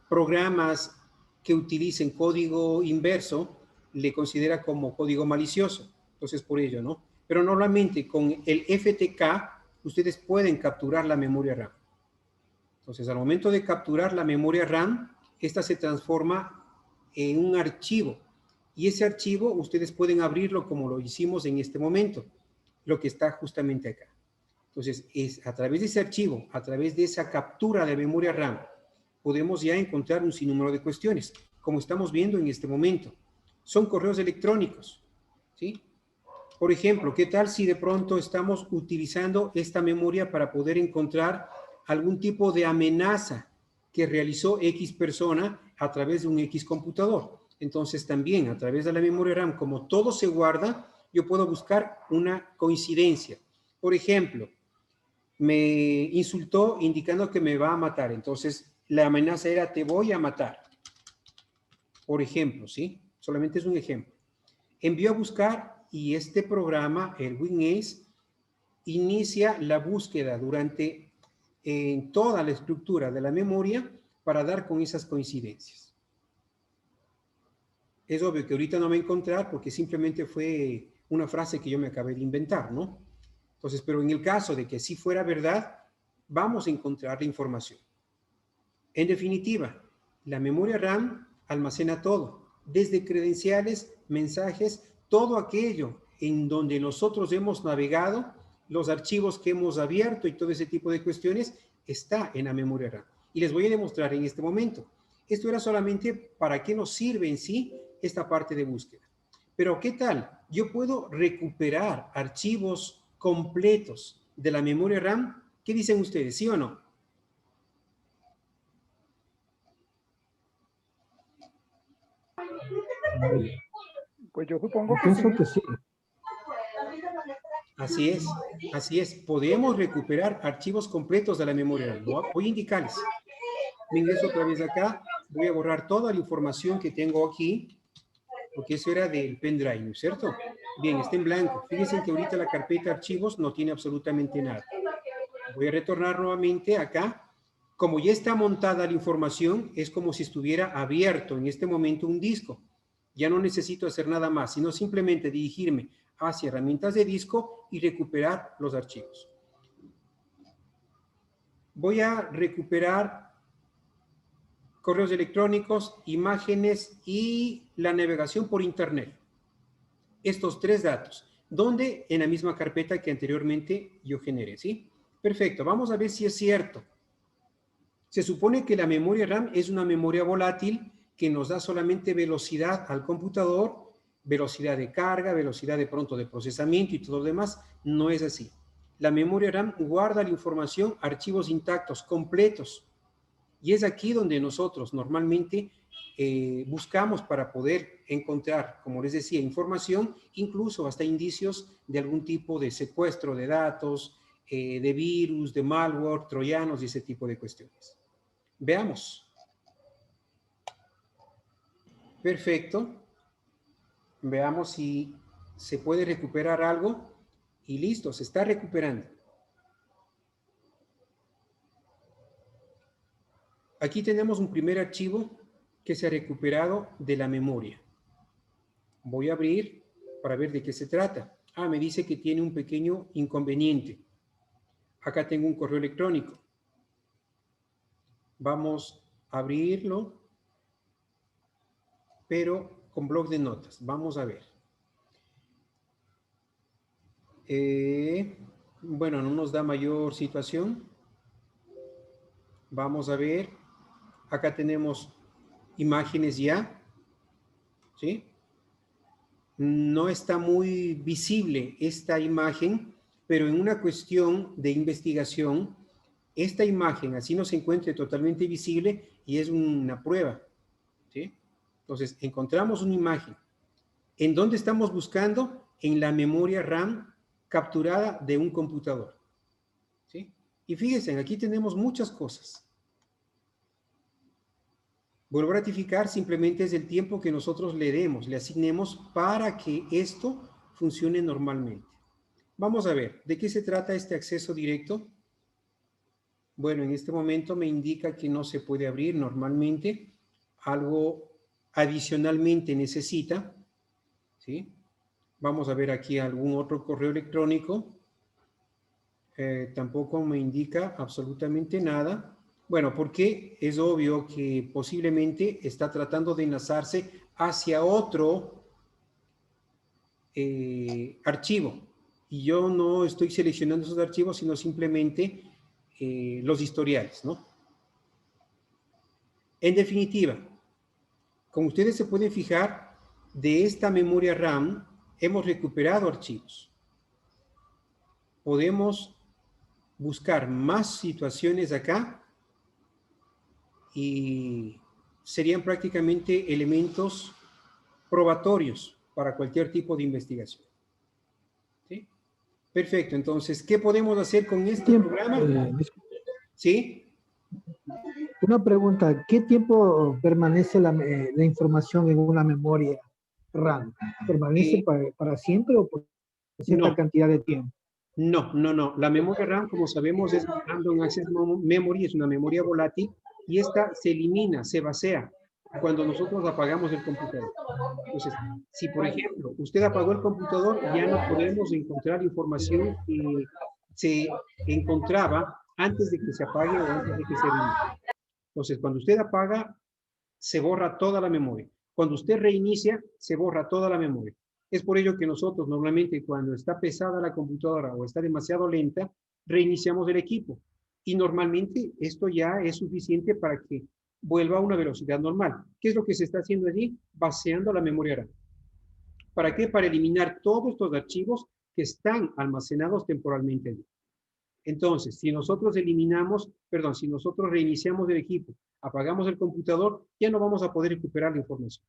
programas que utilicen código inverso le considera como código malicioso. Entonces, por ello, ¿no? Pero normalmente con el FTK ustedes pueden capturar la memoria RAM. Entonces, al momento de capturar la memoria RAM, esta se transforma en un archivo. Y ese archivo ustedes pueden abrirlo como lo hicimos en este momento, lo que está justamente acá. Entonces, es a través de ese archivo, a través de esa captura de memoria RAM, podemos ya encontrar un sinnúmero de cuestiones, como estamos viendo en este momento. Son correos electrónicos, ¿sí? Por ejemplo, ¿qué tal si de pronto estamos utilizando esta memoria para poder encontrar algún tipo de amenaza que realizó X persona a través de un X computador? Entonces también a través de la memoria RAM, como todo se guarda, yo puedo buscar una coincidencia. Por ejemplo, me insultó indicando que me va a matar. Entonces, la amenaza era, te voy a matar. Por ejemplo, ¿sí? Solamente es un ejemplo. Envió a buscar y este programa, el WinAce, inicia la búsqueda durante toda la estructura de la memoria para dar con esas coincidencias. Es obvio que ahorita no me va a encontrar porque simplemente fue una frase que yo me acabé de inventar, ¿no? Entonces, pero en el caso de que sí fuera verdad, vamos a encontrar la información. En definitiva, la memoria RAM almacena todo, desde credenciales, mensajes, todo aquello en donde nosotros hemos navegado, los archivos que hemos abierto y todo ese tipo de cuestiones, está en la memoria RAM. Y les voy a demostrar en este momento. Esto era solamente para qué nos sirve en sí esta parte de búsqueda. Pero ¿qué tal? Yo puedo recuperar archivos completos de la memoria RAM. ¿Qué dicen ustedes? ¿Sí o no? Pues yo supongo que Pienso sí. que sí. Así es, así es. Podemos recuperar archivos completos de la memoria RAM. Voy a indicarles. Me ingreso otra vez acá. Voy a borrar toda la información que tengo aquí, porque eso era del pendrive, ¿no es cierto? Bien, está en blanco. Fíjense que ahorita la carpeta archivos no tiene absolutamente nada. Voy a retornar nuevamente acá. Como ya está montada la información, es como si estuviera abierto en este momento un disco. Ya no necesito hacer nada más, sino simplemente dirigirme hacia herramientas de disco y recuperar los archivos. Voy a recuperar correos electrónicos, imágenes y la navegación por internet. Estos tres datos, donde en la misma carpeta que anteriormente yo generé, ¿sí? Perfecto, vamos a ver si es cierto. Se supone que la memoria RAM es una memoria volátil que nos da solamente velocidad al computador, velocidad de carga, velocidad de pronto de procesamiento y todo lo demás. No es así. La memoria RAM guarda la información, archivos intactos, completos. Y es aquí donde nosotros normalmente buscamos para poder encontrar, como les decía, información, incluso hasta indicios de algún tipo de secuestro de datos, de virus, de malware, troyanos y ese tipo de cuestiones. Veamos. Perfecto. Veamos si se puede recuperar algo. Y listo, se está recuperando. Aquí tenemos un primer archivo que se ha recuperado de la memoria. Voy a abrir para ver de qué se trata. Ah, me dice que tiene un pequeño inconveniente. Acá tengo un correo electrónico. Vamos a abrirlo, pero con bloc de notas. Vamos a ver. Bueno, no nos da mayor situación. Vamos a ver. Acá tenemos imágenes ya. ¿Sí? No está muy visible esta imagen, pero en una cuestión de investigación, esta imagen así no se encuentre totalmente visible y es una prueba. ¿Sí? Entonces, encontramos una imagen. ¿En dónde estamos buscando? En la memoria RAM capturada de un computador. ¿Sí? Y fíjense, aquí tenemos muchas cosas. Vuelvo a ratificar, simplemente es el tiempo que nosotros le demos, le asignemos para que esto funcione normalmente. Vamos a ver, ¿de qué se trata este acceso directo? Bueno, en este momento me indica que no se puede abrir normalmente. Algo adicionalmente necesita, ¿sí? Vamos a ver aquí algún otro correo electrónico. Tampoco me indica absolutamente nada. Bueno, porque es obvio que posiblemente está tratando de enlazarse hacia otro archivo. Y yo no estoy seleccionando esos archivos, sino simplemente los historiales, ¿no? En definitiva, como ustedes se pueden fijar, de esta memoria RAM hemos recuperado archivos. Podemos buscar más situaciones acá y serían prácticamente elementos probatorios para cualquier tipo de investigación. ¿Sí? Perfecto, entonces, ¿qué podemos hacer con este Tiempo, programa? disculpe, ¿Sí? una pregunta, ¿qué tiempo permanece la información en una memoria RAM? ¿Permanece Eh, para siempre o por cierta no, cantidad de tiempo? no. La memoria RAM, como sabemos, es Random Access Memory, es una memoria volátil y esta se elimina, se vacía cuando nosotros apagamos el computador. Entonces, si por ejemplo usted apagó el computador, ya no podemos encontrar información que se encontraba antes de que se apague o antes de que se reinicie. Entonces, cuando usted apaga, se borra toda la memoria. Cuando usted reinicia, se borra toda la memoria. Es por ello que nosotros normalmente cuando está pesada la computadora o está demasiado lenta, reiniciamos el equipo. Y normalmente esto ya es suficiente para que vuelva a una velocidad normal. ¿Qué es lo que se está haciendo allí? Vaciando la memoria RAM. ¿Para qué? Para eliminar todos estos archivos que están almacenados temporalmente allí. Entonces, si nosotros si nosotros reiniciamos el equipo, apagamos el computador, ya no vamos a poder recuperar la información.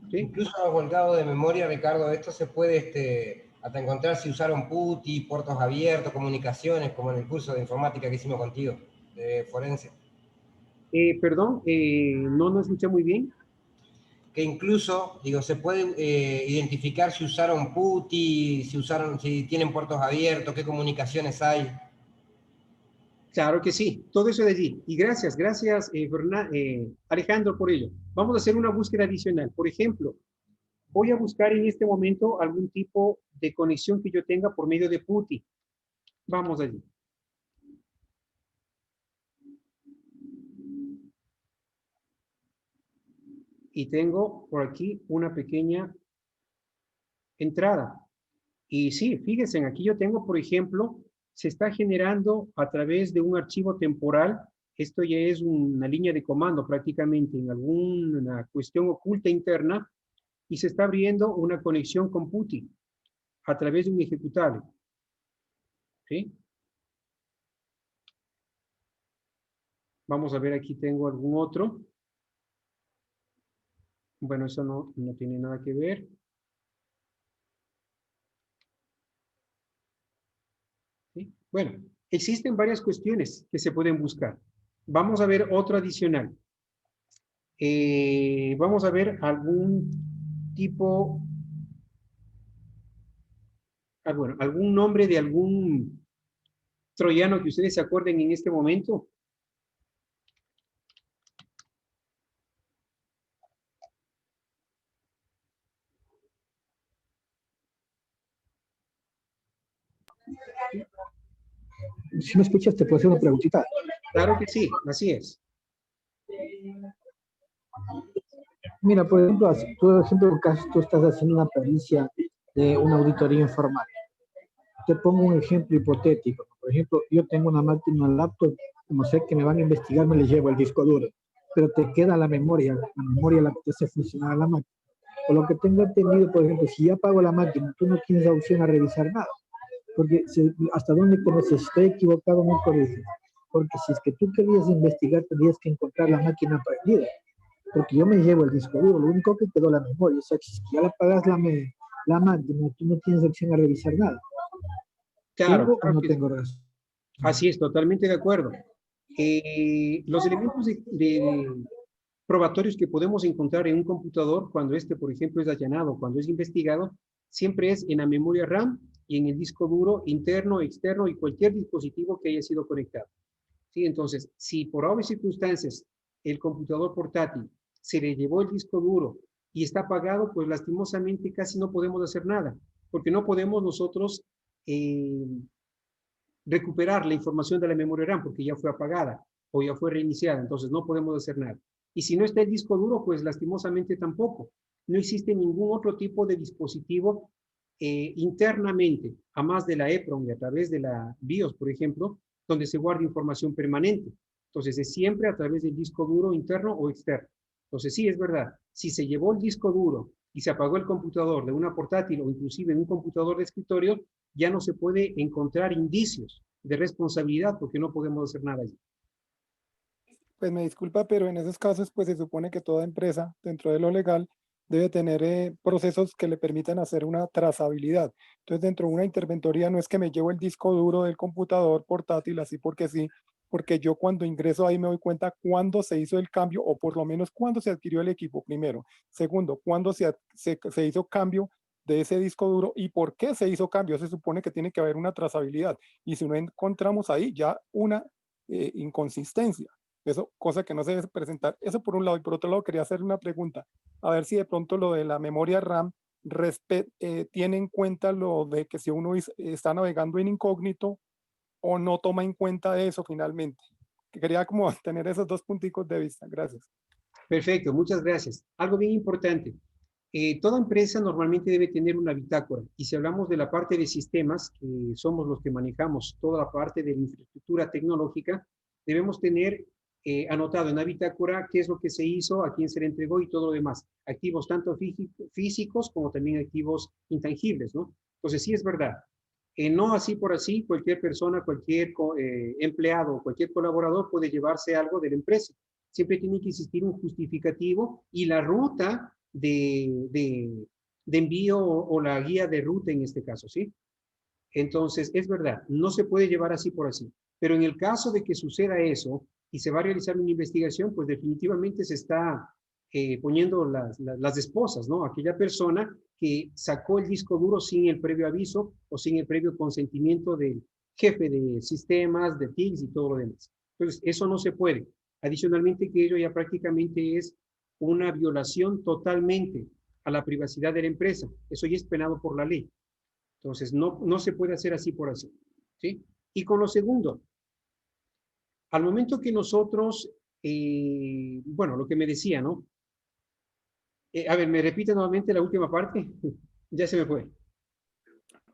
¿Sí? Incluso volcado de memoria, Ricardo, esto se puede hasta encontrar si usaron PuTTY, puertos abiertos, comunicaciones, como en el curso de informática que hicimos contigo, de forense. Perdón, no escuché muy bien. Que incluso, digo, se puede identificar si usaron PuTTY, si tienen puertos abiertos, qué comunicaciones hay. Claro que sí, todo eso de allí. Y gracias, Alejandro, por ello. Vamos a hacer una búsqueda adicional. Por ejemplo, voy a buscar en este momento algún tipo de conexión que yo tenga por medio de PuTTY. Vamos allí. Y tengo por aquí una pequeña entrada. Y sí, fíjense, aquí yo tengo, por ejemplo, se está generando a través de un archivo temporal. Esto ya es una línea de comando prácticamente en alguna cuestión oculta interna y se está abriendo una conexión con PuTTY a través de un ejecutable. ¿Sí? Vamos a ver, aquí tengo algún otro. Bueno, eso no tiene nada que ver. ¿Sí? Bueno, existen varias cuestiones que se pueden buscar. Vamos a ver otro adicional. Vamos a ver algún tipo, bueno, algún nombre de algún troyano que ustedes se acuerden en este momento. Si me escuchas, te puedo hacer una preguntita. Claro que sí, así es. Mira, por ejemplo, tú estás haciendo una pericia de una auditoría informal. Te pongo un ejemplo hipotético. Por ejemplo, yo tengo una máquina, un laptop, como sé que me van a investigar, me le llevo el disco duro, pero te queda la memoria la que te hace funcionar la máquina. Por lo que tengo entendido, por ejemplo, si ya apago la máquina, tú no tienes la opción a revisar nada. Porque hasta dónde conoces, si estoy equivocado, no corriges. Porque si es que tú querías investigar, tendrías que encontrar la máquina prendida. Porque yo me llevo el disco duro, lo único que quedó la memoria. O sea, si ya la apagas la máquina, tú no tienes opción a revisar nada. Claro, ¿Tengo o claro no que tengo razón? así es, totalmente de acuerdo. Los elementos de probatorios que podemos encontrar en un computador cuando este, por ejemplo, es allanado, cuando es investigado, siempre es en la memoria RAM y en el disco duro interno, externo y cualquier dispositivo que haya sido conectado. ¿Sí? Entonces, si por obvias circunstancias el computador portátil se le llevó el disco duro y está apagado, pues lastimosamente casi no podemos hacer nada, porque no podemos nosotros eh, recuperar la información de la memoria RAM porque ya fue apagada o ya fue reiniciada, entonces no podemos hacer nada. Y si no está el disco duro, pues lastimosamente tampoco. No existe ningún otro tipo de dispositivo internamente, a más de la EPROM y a través de la BIOS, por ejemplo, donde se guarda información permanente. Entonces es siempre a través del disco duro interno o externo. Entonces sí, es verdad, si se llevó el disco duro y se apagó el computador de una portátil o inclusive en un computador de escritorio, ya no se puede encontrar indicios de responsabilidad porque no podemos hacer nada allí. Pues me disculpa, pero en esos casos, pues se supone que toda empresa, dentro de lo legal, debe tener procesos que le permitan hacer una trazabilidad. Entonces, dentro de una interventoría no es que me llevo el disco duro del computador portátil así porque sí, porque yo cuando ingreso ahí me doy cuenta cuándo se hizo el cambio o por lo menos cuándo se adquirió el equipo primero. Segundo, cuándo se hizo cambio de ese disco duro y por qué se hizo cambio. Se supone que tiene que haber una trazabilidad. Y si no encontramos ahí ya una inconsistencia, eso, cosa que no se debe presentar. Eso por un lado. Y por otro lado, quería hacer una pregunta. A ver si de pronto lo de la memoria RAM tiene en cuenta lo de que si uno está navegando en incógnito o no toma en cuenta eso finalmente. Quería como tener esos dos punticos de vista. Gracias. Perfecto, muchas gracias. Algo bien importante. Toda empresa normalmente debe tener una bitácora. Y si hablamos de la parte de sistemas, que somos los que manejamos toda la parte de la infraestructura tecnológica, debemos tener anotado en la bitácora qué es lo que se hizo, a quién se le entregó y todo lo demás. Activos tanto físicos como también activos intangibles, ¿no? Entonces, sí es verdad. No así por así, cualquier persona, cualquier empleado, cualquier colaborador puede llevarse algo de la empresa. Siempre tiene que existir un justificativo y la ruta de envío o la guía de ruta en este caso, ¿sí? Entonces, es verdad, no se puede llevar así por así. Pero en el caso de que suceda eso y se va a realizar una investigación, pues definitivamente se está poniendo las esposas, ¿no? Aquella persona que sacó el disco duro sin el previo aviso o sin el previo consentimiento del jefe de sistemas, de TICs y todo lo demás. Entonces, eso no se puede. Adicionalmente, que ello ya prácticamente es una violación totalmente a la privacidad de la empresa. Eso ya es penado por la ley. Entonces, no se puede hacer así por así. ¿Sí? Y con lo segundo, al momento que nosotros, bueno, lo que me decía, ¿no? A ver, ¿me repite nuevamente la última parte? Ya se me fue.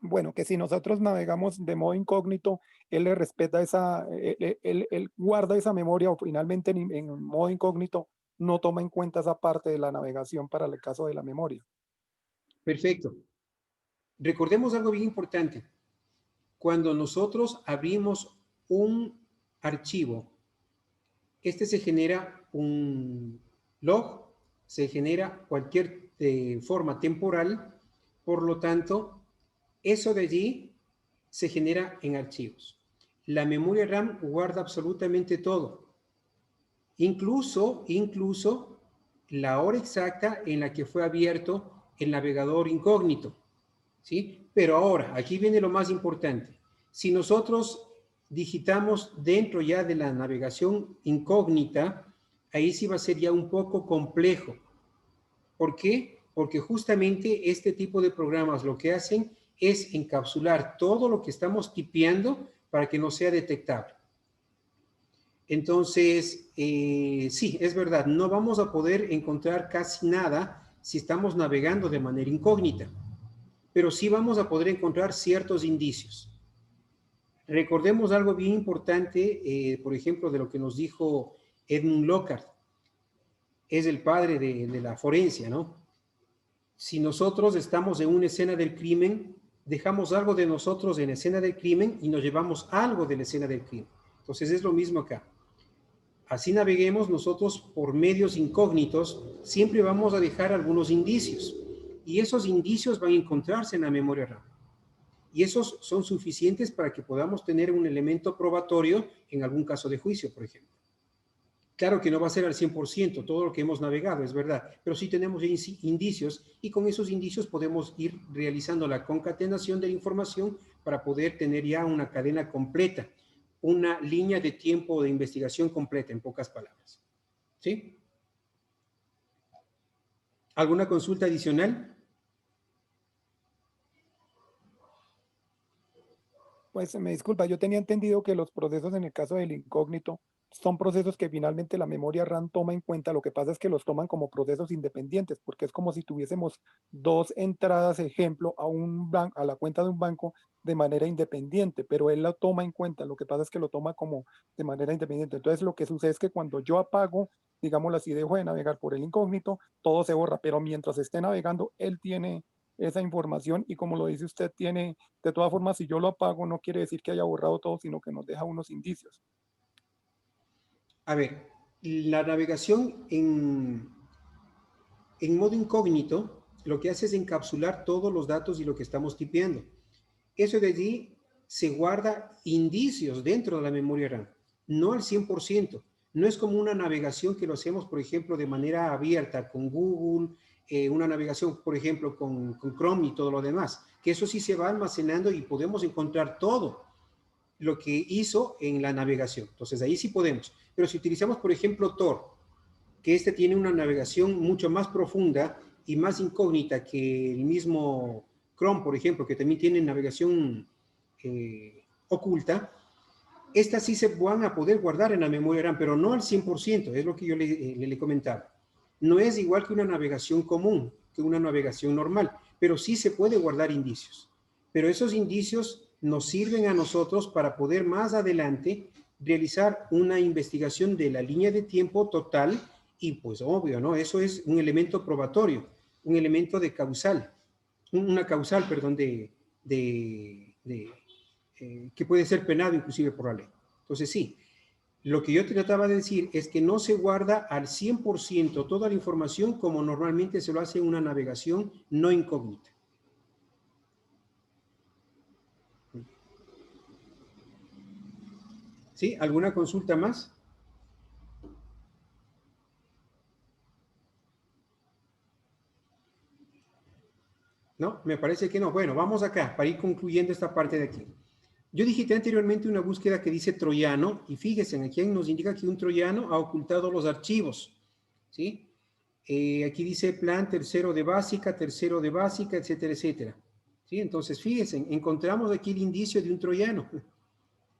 Bueno, que si nosotros navegamos de modo incógnito, él le respeta él guarda esa memoria o finalmente en modo incógnito no toma en cuenta esa parte de la navegación para el caso de la memoria. Perfecto. Recordemos algo bien importante. Cuando nosotros abrimos un archivo, este se genera un log, se genera cualquier forma temporal, por lo tanto, eso de allí se genera en archivos. La memoria RAM guarda absolutamente todo, incluso la hora exacta en la que fue abierto el navegador incógnito, ¿sí? Pero ahora, aquí viene lo más importante. Si nosotros digitamos dentro ya de la navegación incógnita, ahí sí va a ser ya un poco complejo. ¿Por qué? Porque justamente este tipo de programas lo que hacen es encapsular todo lo que estamos tipeando para que no sea detectable. Entonces, sí, es verdad, no vamos a poder encontrar casi nada si estamos navegando de manera incógnita, pero sí vamos a poder encontrar ciertos indicios. Recordemos algo bien importante, por ejemplo, de lo que nos dijo Edmund Lockhart, es el padre de la forencia, ¿no? Si nosotros estamos en una escena del crimen, dejamos algo de nosotros en la escena del crimen y nos llevamos algo de la escena del crimen. Entonces es lo mismo acá. Así naveguemos nosotros por medios incógnitos, siempre vamos a dejar algunos indicios. Y esos indicios van a encontrarse en la memoria RAM. Y esos son suficientes para que podamos tener un elemento probatorio en algún caso de juicio, por ejemplo. Claro que no va a ser al 100% todo lo que hemos navegado, es verdad, pero sí tenemos indicios y con esos indicios podemos ir realizando la concatenación de la información para poder tener ya una cadena completa, una línea de tiempo de investigación completa, en pocas palabras. ¿Sí? ¿Alguna consulta adicional? Pues me disculpa, yo tenía entendido que los procesos en el caso del incógnito son procesos que finalmente la memoria RAM toma en cuenta. Lo que pasa es que los toman como procesos independientes, porque es como si tuviésemos dos entradas, ejemplo, a la cuenta de un banco de manera independiente, pero él la toma en cuenta. Lo que pasa es que lo toma como de manera independiente. Entonces lo que sucede es que cuando yo apago, digámoslo así, dejo de navegar por el incógnito, todo se borra, pero mientras esté navegando, él tiene esa información y como lo dice usted, tiene, de todas formas, si yo lo apago, no quiere decir que haya borrado todo, sino que nos deja unos indicios. A ver, la navegación en en modo incógnito, lo que hace es encapsular todos los datos y lo que estamos tipeando. Eso de allí se guarda indicios dentro de la memoria RAM, no al 100%. No es como una navegación que lo hacemos, por ejemplo, de manera abierta con Google, una navegación, por ejemplo, con Chrome y todo lo demás, que eso sí se va almacenando y podemos encontrar todo lo que hizo en la navegación. Entonces, ahí sí podemos. Pero si utilizamos, por ejemplo, Tor, que este tiene una navegación mucho más profunda y más incógnita que el mismo Chrome, por ejemplo, que también tiene navegación oculta, estas sí se van a poder guardar en la memoria RAM, pero no al 100%, es lo que yo le comentaba. No es igual que una navegación común, que una navegación normal, pero sí se puede guardar indicios. Pero esos indicios nos sirven a nosotros para poder más adelante realizar una investigación de la línea de tiempo total y pues obvio, ¿no? Eso es un elemento probatorio, un elemento de causal, una causal, perdón, que puede ser penado inclusive por la ley. Entonces sí, lo que yo trataba de decir es que no se guarda al 100% toda la información como normalmente se lo hace en una navegación no incógnita. ¿Sí? ¿Alguna consulta más? ¿No? Me parece que no. Bueno, vamos acá para ir concluyendo esta parte de aquí. Yo digité anteriormente una búsqueda que dice troyano y fíjense, aquí nos indica que un troyano ha ocultado los archivos. ¿Sí? Aquí dice plan tercero de básica, etcétera, etcétera. ¿Sí? Entonces, fíjense, encontramos aquí el indicio de un troyano.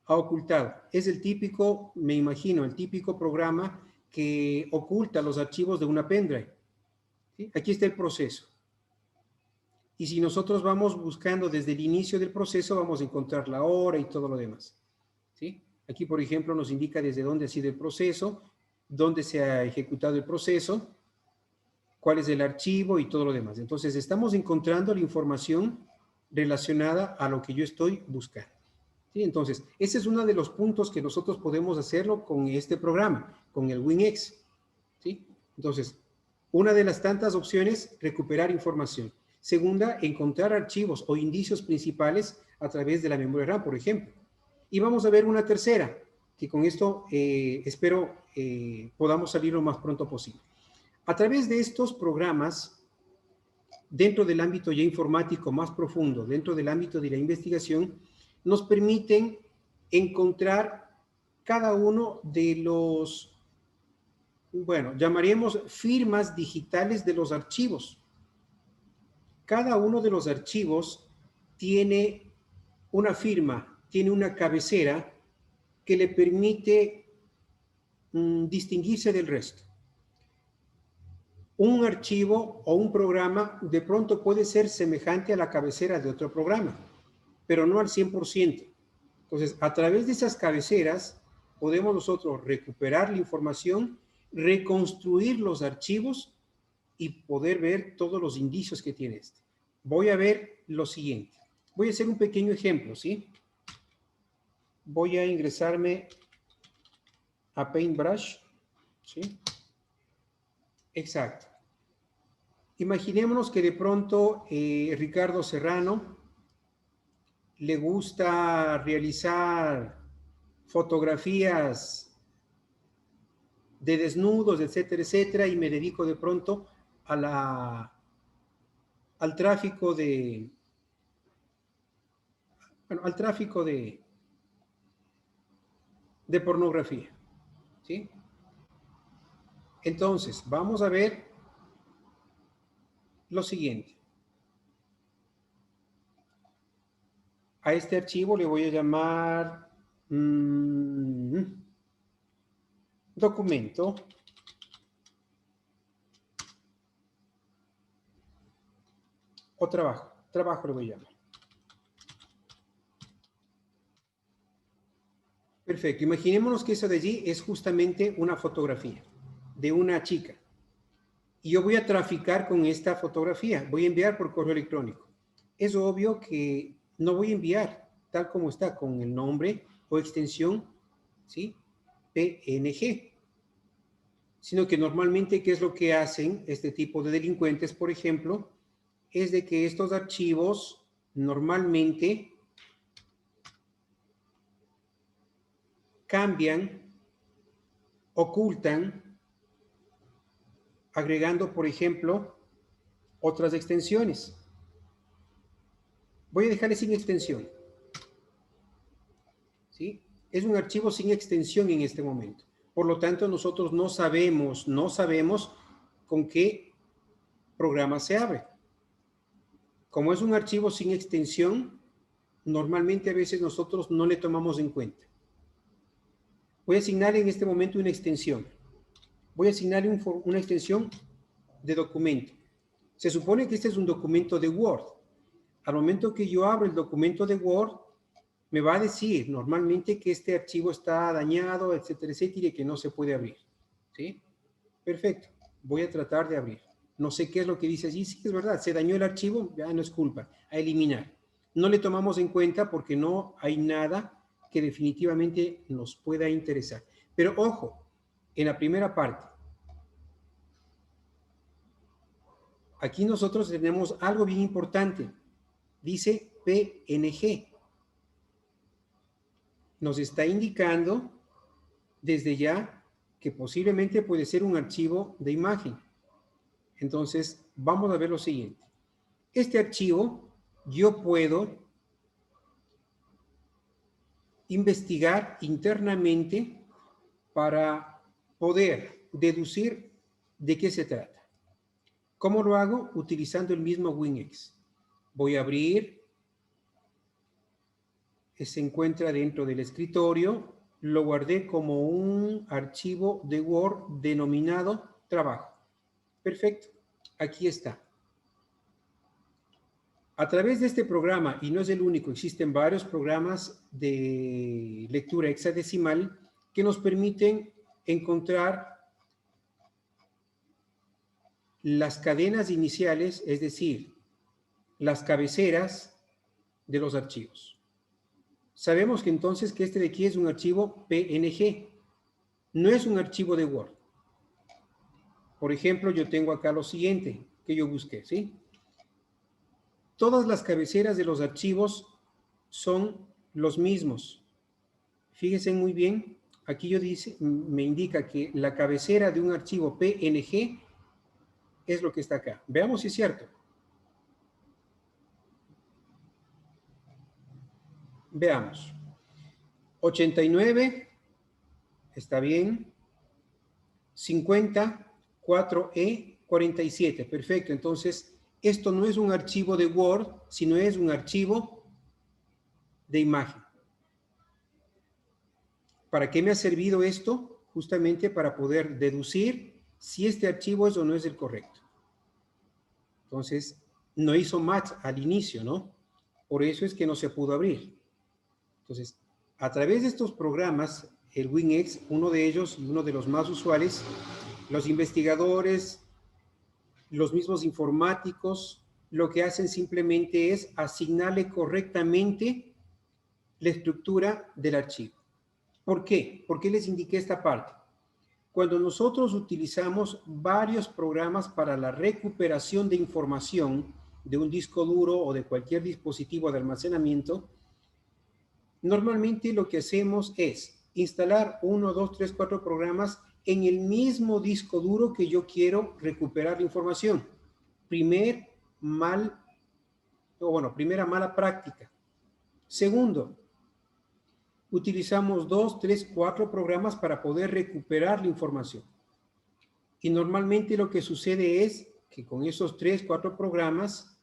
Ha ocultado. Es el típico, me imagino, el típico programa que oculta los archivos de una pendrive. ¿Sí? Aquí está el proceso. Y si nosotros vamos buscando desde el inicio del proceso, vamos a encontrar la hora y todo lo demás. ¿Sí? Aquí, por ejemplo, nos indica desde dónde ha sido el proceso, dónde se ha ejecutado el proceso, cuál es el archivo y todo lo demás. Entonces, estamos encontrando la información relacionada a lo que yo estoy buscando. ¿Sí? Entonces, ese es uno de los puntos que nosotros podemos hacerlo con este programa, con el WinX. ¿Sí? Entonces, una de las tantas opciones, recuperar información. Segunda, encontrar archivos o indicios principales a través de la memoria RAM, por ejemplo. Y vamos a ver una tercera, que con esto espero podamos salir lo más pronto posible. A través de estos programas, dentro del ámbito ya informático más profundo, dentro del ámbito de la investigación, nos permiten encontrar cada uno de los, bueno, llamaríamos firmas digitales de los archivos. Cada uno de los archivos tiene una firma, tiene una cabecera que le permite distinguirse del resto. Un archivo o un programa de pronto puede ser semejante a la cabecera de otro programa, pero no al 100%. Entonces, a través de esas cabeceras podemos nosotros recuperar la información, reconstruir los archivos y poder ver todos los indicios que tiene este. Voy a ver lo siguiente. Voy a hacer un pequeño ejemplo, ¿sí? Voy a ingresarme a Paintbrush, ¿sí? Exacto. Imaginémonos que de pronto Ricardo Serrano le gusta realizar fotografías de desnudos, etcétera, etcétera, y me dedico de pronto a al tráfico de, bueno, al tráfico de pornografía, ¿sí? Entonces, vamos a ver lo siguiente. A este archivo le voy a llamar documento o trabajo le voy a llamar. Perfecto, imaginémonos que eso de allí es justamente una fotografía de una chica. Y yo voy a traficar con esta fotografía, voy a enviar por correo electrónico. Es obvio que no voy a enviar tal como está, con el nombre o extensión, ¿sí? PNG. sino que normalmente, ¿qué es lo que hacen este tipo de delincuentes, por ejemplo? Es de que estos archivos normalmente cambian, ocultan, agregando, por ejemplo, otras extensiones. Voy a dejarle sin extensión. ¿Sí? Es un archivo sin extensión en este momento. Por lo tanto, nosotros no sabemos con qué programa se abre. Como es un archivo sin extensión, normalmente a veces nosotros no le tomamos en cuenta. Voy a asignarle en este momento una extensión. Voy a asignarle una extensión de documento. Se supone que este es un documento de Word. Al momento que yo abro el documento de Word, me va a decir normalmente que este archivo está dañado, etcétera, etcétera, y que no se puede abrir. ¿Sí? Perfecto. Voy a tratar de abrir. No sé qué es lo que dice allí. Sí, es verdad. Se dañó el archivo. Ya no es culpa. A eliminar. No le tomamos en cuenta porque no hay nada que definitivamente nos pueda interesar. Pero ojo, en la primera parte, aquí nosotros tenemos algo bien importante. Dice PNG. Nos está indicando desde ya que posiblemente puede ser un archivo de imagen. Entonces, vamos a ver lo siguiente. Este archivo yo puedo investigar internamente para poder deducir de qué se trata. ¿Cómo lo hago? Utilizando el mismo WinX. Voy a abrir, se encuentra dentro del escritorio, lo guardé como un archivo de Word denominado trabajo. Perfecto, aquí está. A través de este programa, y no es el único, existen varios programas de lectura hexadecimal que nos permiten encontrar las cadenas iniciales, es decir, las cabeceras de los archivos. Sabemos que entonces que este de aquí es un archivo PNG, no es un archivo de Word. Por ejemplo, yo tengo acá lo siguiente que yo busqué, ¿sí? Todas las cabeceras de los archivos son los mismos. Fíjense muy bien, aquí me indica que la cabecera de un archivo PNG es lo que está acá. Veamos si es cierto. Veamos. 89, está bien. 50, 4E, 47, perfecto. Entonces, esto no es un archivo de Word, sino es un archivo de imagen. ¿Para qué me ha servido esto? Justamente para poder deducir si este archivo es o no es el correcto. Entonces, no hizo match al inicio, ¿no? Por eso es que no se pudo abrir. Entonces, a través de estos programas, el WinX, uno de ellos y uno de los más usuales, los investigadores, los mismos informáticos, lo que hacen simplemente es asignarle correctamente la estructura del archivo. ¿Por qué? ¿Por qué les indiqué esta parte? Cuando nosotros utilizamos varios programas para la recuperación de información de un disco duro o de cualquier dispositivo de almacenamiento, normalmente lo que hacemos es instalar 1, 2, 3, 4 programas en el mismo disco duro que yo quiero recuperar la información. Primera mala práctica. Segundo, utilizamos 2, 3, 4 programas para poder recuperar la información. Y normalmente lo que sucede es que con esos 3, 4 programas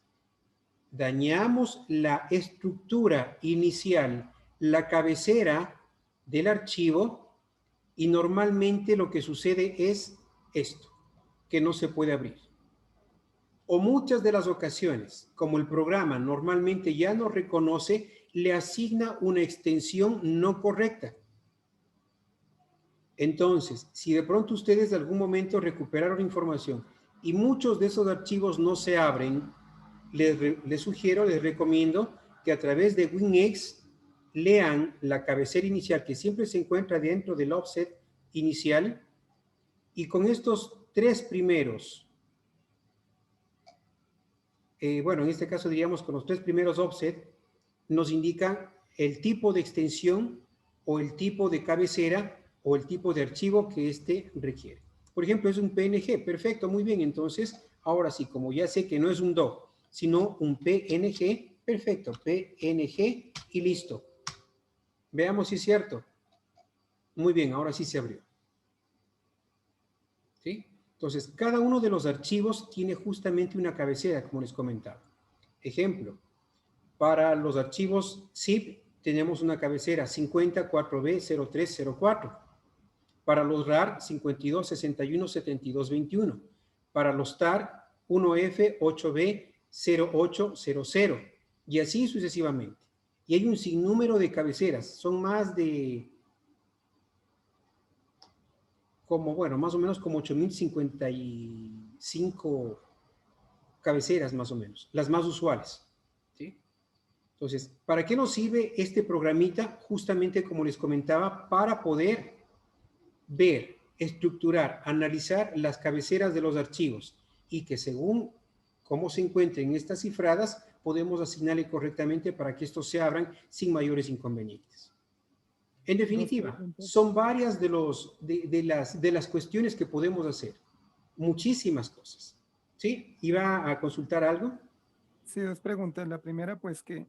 dañamos la estructura inicial, la cabecera del archivo, y normalmente lo que sucede es esto, que no se puede abrir. O muchas de las ocasiones, como el programa normalmente ya no reconoce, le asigna una extensión no correcta. Entonces, si de pronto ustedes de algún momento recuperaron información y muchos de esos archivos no se abren, les sugiero, les recomiendo que a través de WinX lean la cabecera inicial que siempre se encuentra dentro del offset inicial Y con estos tres primeros, bueno, en este caso diríamos con los tres primeros offset, nos indican el tipo de extensión o el tipo de cabecera o el tipo de archivo que éste requiere. Por ejemplo, es un PNG, perfecto, muy bien. Entonces, ahora sí, como ya sé que no es un DOC, sino un PNG, perfecto, PNG y listo. Veamos si es cierto. Muy bien, ahora sí se abrió. ¿Sí? Entonces, cada uno de los archivos tiene justamente una cabecera, como les comentaba. Ejemplo, para los archivos zip tenemos una cabecera 54B0304. Para los RAR 52617221. Para los TAR 1F8B0800. Y así sucesivamente. Y hay un sinnúmero de cabeceras. Son más de, como, bueno, más o menos como 8055 cabeceras más o menos. Las más usuales. ¿Sí? Entonces, ¿para qué nos sirve este programita? Justamente como les comentaba, para poder ver, estructurar, analizar las cabeceras de los archivos y que según cómo se encuentren estas cifradas, podemos asignarle correctamente para que estos se abran sin mayores inconvenientes. En definitiva, son varias de las cuestiones que podemos hacer. Muchísimas cosas. ¿Sí? ¿Iba a consultar algo? Sí, dos preguntas. La primera, pues que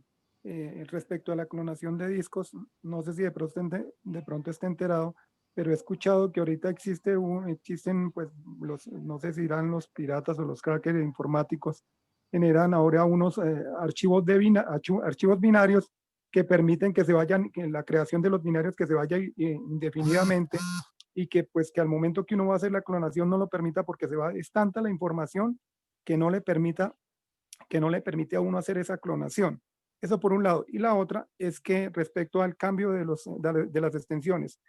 respecto a la clonación de discos, no sé si de pronto esté enterado, pero he escuchado que ahorita existen, pues, no sé si irán los piratas o los crackers informáticos, generan ahora unos archivos binarios que permiten que se vayan, que la creación de los binarios que se vaya indefinidamente y que pues que al momento que uno va a hacer la clonación no lo permita porque es tanta la información que no le permite a uno hacer esa clonación. Eso por un lado. Y la otra es que respecto al cambio de las extensiones,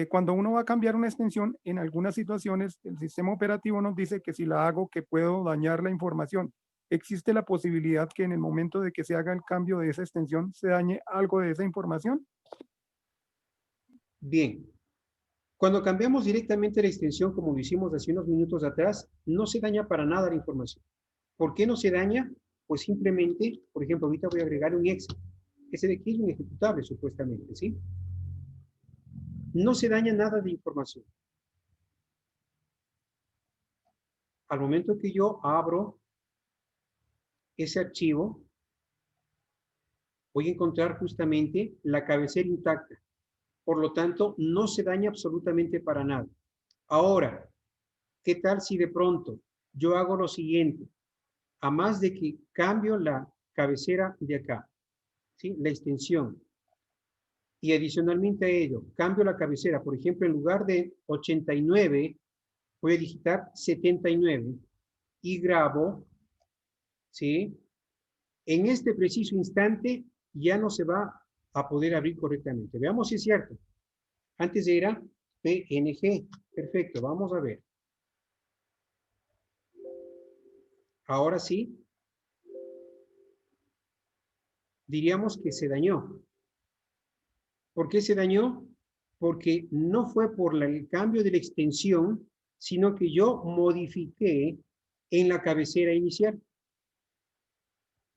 cuando uno va a cambiar una extensión, en algunas situaciones el sistema operativo nos dice que si la hago, que puedo dañar la información. ¿Existe la posibilidad que en el momento de que se haga el cambio de esa extensión se dañe algo de esa información? Bien. Cuando cambiamos directamente la extensión, como lo hicimos hace unos minutos atrás, no se daña para nada la información. ¿Por qué no se daña? Pues simplemente, por ejemplo, ahorita voy a agregar un exe. Ese de aquí es un ejecutable, supuestamente, ¿sí? No se daña nada de información. Al momento que yo abro ese archivo, voy a encontrar justamente la cabecera intacta. Por lo tanto, no se daña absolutamente para nada. Ahora, ¿qué tal si de pronto yo hago lo siguiente? A más de que cambio la cabecera de acá, ¿sí? La extensión. Y adicionalmente a ello, cambio la cabecera. Por ejemplo, en lugar de 89, voy a digitar 79 y grabo, ¿sí? En este preciso instante ya no se va a poder abrir correctamente. Veamos si es cierto. Antes era PNG. Perfecto, vamos a ver. Ahora sí, diríamos que se dañó. ¿Por qué se dañó? Porque no fue por el cambio de la extensión, sino que yo modifiqué en la cabecera inicial.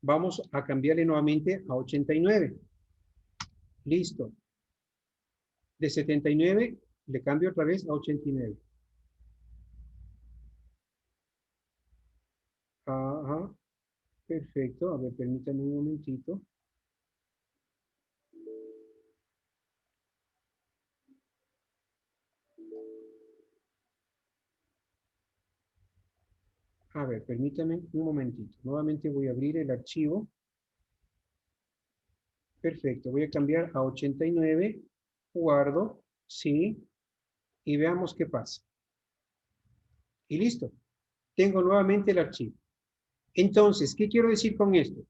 Vamos a cambiarle nuevamente a 89. Listo. De 79 le cambio otra vez a 89. Ajá. Perfecto. A ver, permítanme un momentito. A ver, permítame un momentito. Nuevamente voy a abrir el archivo. Perfecto. Voy a cambiar a 89. Guardo. Sí. Y veamos qué pasa. Y listo. Tengo nuevamente el archivo. Entonces, ¿qué quiero decir con esto?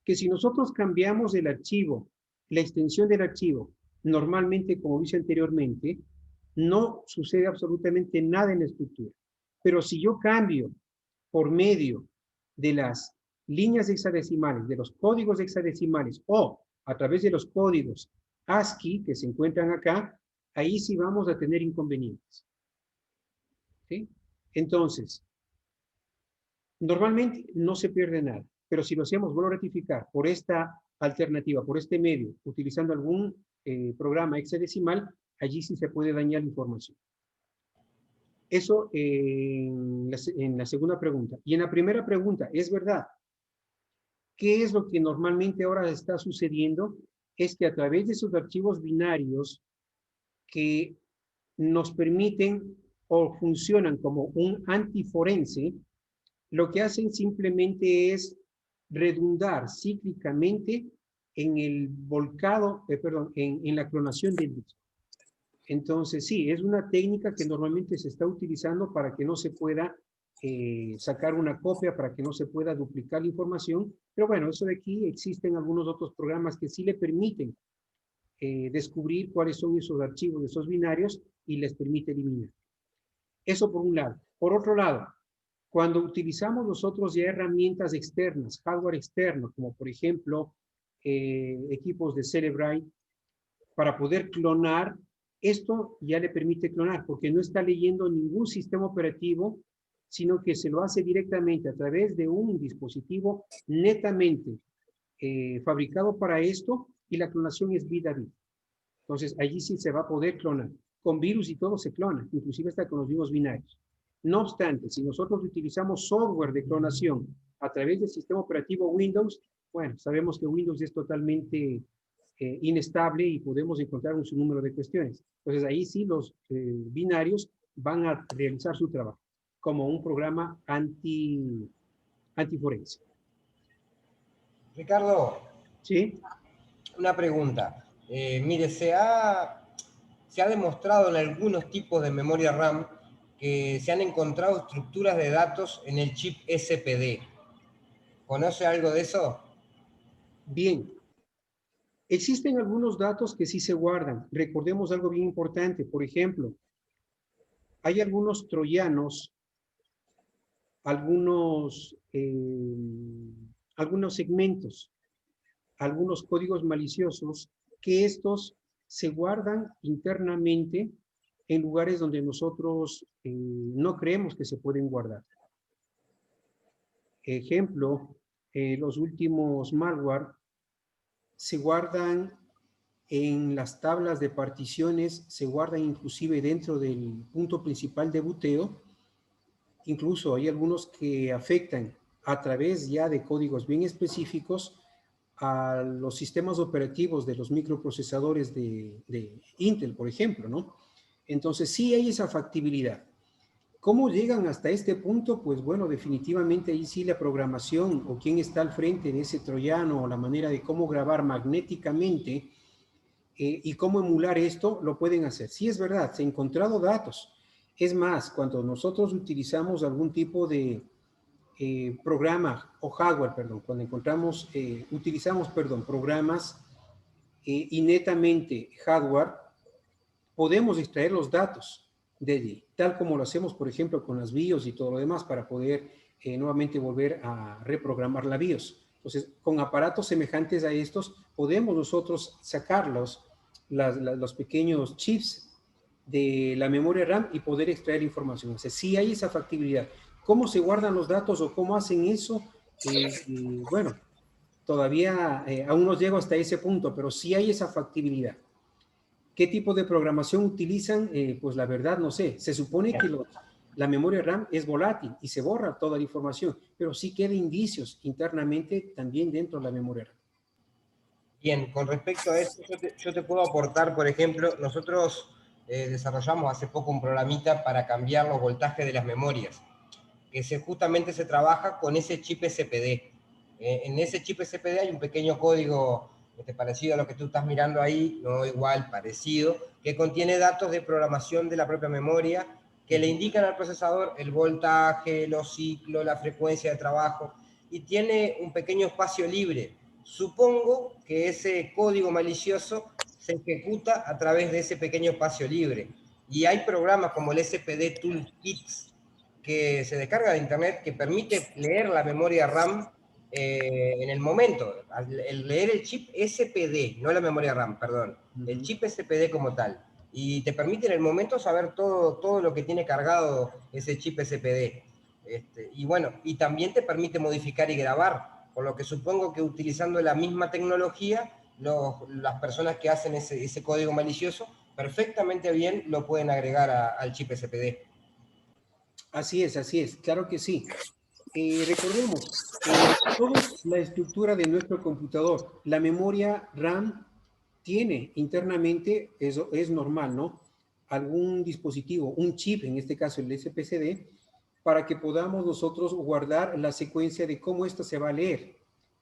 Que si nosotros cambiamos el archivo, la extensión del archivo, normalmente, como dije anteriormente, no sucede absolutamente nada en la estructura. Pero si yo cambio por medio de las líneas hexadecimales, de los códigos hexadecimales o a través de los códigos ASCII que se encuentran acá, ahí sí vamos a tener inconvenientes. ¿sí? Entonces, normalmente no se pierde nada, pero si lo hacemos, vuelvo a rectificar, por esta alternativa, por este medio, utilizando algún programa hexadecimal, allí sí se puede dañar la información. Eso en la segunda pregunta. Y en la primera pregunta, es verdad. ¿Qué es lo que normalmente ahora está sucediendo? Es que a través de esos archivos binarios que nos permiten o funcionan como un antiforense, lo que hacen simplemente es redundar cíclicamente en el volcado, en la clonación del disco. Entonces, sí, es una técnica que normalmente se está utilizando para que no se pueda sacar una copia, para que no se pueda duplicar la información. Pero bueno, eso de aquí existen algunos otros programas que sí le permiten descubrir cuáles son esos archivos, esos binarios, y les permite eliminar. Eso por un lado. Por otro lado, cuando utilizamos nosotros ya herramientas externas, hardware externo, como por ejemplo equipos de Cellebrite, para poder clonar, esto ya le permite clonar, porque no está leyendo ningún sistema operativo, sino que se lo hace directamente a través de un dispositivo netamente fabricado para esto, y la clonación es vida a vida. Entonces, allí sí se va a poder clonar. Con virus y todo se clona, inclusive hasta con los mismos binarios. No obstante, si nosotros utilizamos software de clonación a través del sistema operativo Windows, bueno, sabemos que Windows es totalmente inestable y podemos encontrar un sinnúmero de cuestiones. Entonces, ahí sí los binarios van a realizar su trabajo como un programa antiforense. Ricardo, ¿Sí? una pregunta. Mire, se ha demostrado en algunos tipos de memoria RAM que se han encontrado estructuras de datos en el chip SPD. ¿Conoce algo de eso? Bien. Existen algunos datos que sí se guardan. Recordemos algo bien importante. Por ejemplo, hay algunos troyanos, algunos segmentos, algunos códigos maliciosos, que estos se guardan internamente en lugares donde nosotros no creemos que se pueden guardar. Ejemplo, los últimos malware se guardan en las tablas de particiones, se guardan inclusive dentro del punto principal de buteo. Incluso hay algunos que afectan a través ya de códigos bien específicos a los sistemas operativos de los microprocesadores de Intel, por ejemplo, ¿no? Entonces sí hay esa factibilidad. ¿Cómo llegan hasta este punto? Pues bueno, definitivamente ahí sí la programación o quién está al frente de ese troyano o la manera de cómo grabar magnéticamente y cómo emular esto, lo pueden hacer. Sí es verdad, se han encontrado datos. Es más, cuando nosotros utilizamos algún tipo de programa o hardware, perdón, cuando utilizamos programas y netamente hardware, podemos extraer los datos de allí, tal como lo hacemos, por ejemplo, con las BIOS y todo lo demás, para poder nuevamente volver a reprogramar la BIOS. Entonces, con aparatos semejantes a estos, podemos nosotros sacar los pequeños chips de la memoria RAM y poder extraer información. O sea, sí hay esa factibilidad. ¿Cómo se guardan los datos o cómo hacen eso? Bueno, todavía aún no llego hasta ese punto, pero sí hay esa factibilidad. ¿Qué tipo de programación utilizan? Pues la verdad no sé. Se supone que la memoria RAM es volátil y se borra toda la información, pero sí queda indicios internamente también dentro de la memoria RAM. Bien, con respecto a eso, yo te puedo aportar, por ejemplo, nosotros desarrollamos hace poco un programita para cambiar los voltajes de las memorias, que justamente se trabaja con ese chip SPD. En ese chip SPD hay un pequeño código parecido a lo que tú estás mirando ahí, no igual, parecido, que contiene datos de programación de la propia memoria que le indican al procesador el voltaje, los ciclos, la frecuencia de trabajo, y tiene un pequeño espacio libre. Supongo que ese código malicioso se ejecuta a través de ese pequeño espacio libre. Y hay programas como el SPD Toolkits que se descarga de internet que permite leer la memoria RAM en el momento. El leer el chip SPD, no la memoria RAM, perdón. El chip SPD como tal. y te permite en el momento saber todo lo que tiene cargado ese chip SPD. Y bueno, y también te permite modificar y grabar, por lo que supongo que utilizando la misma tecnología, las personas que hacen ese código malicioso, perfectamente bien lo pueden agregar al chip SPD. Así es, claro que sí. Recordemos, toda la estructura de nuestro computador, la memoria RAM tiene internamente, eso es normal, ¿no? Algún dispositivo, un chip, en este caso el SPCD, para que podamos nosotros guardar la secuencia de cómo esto se va a leer.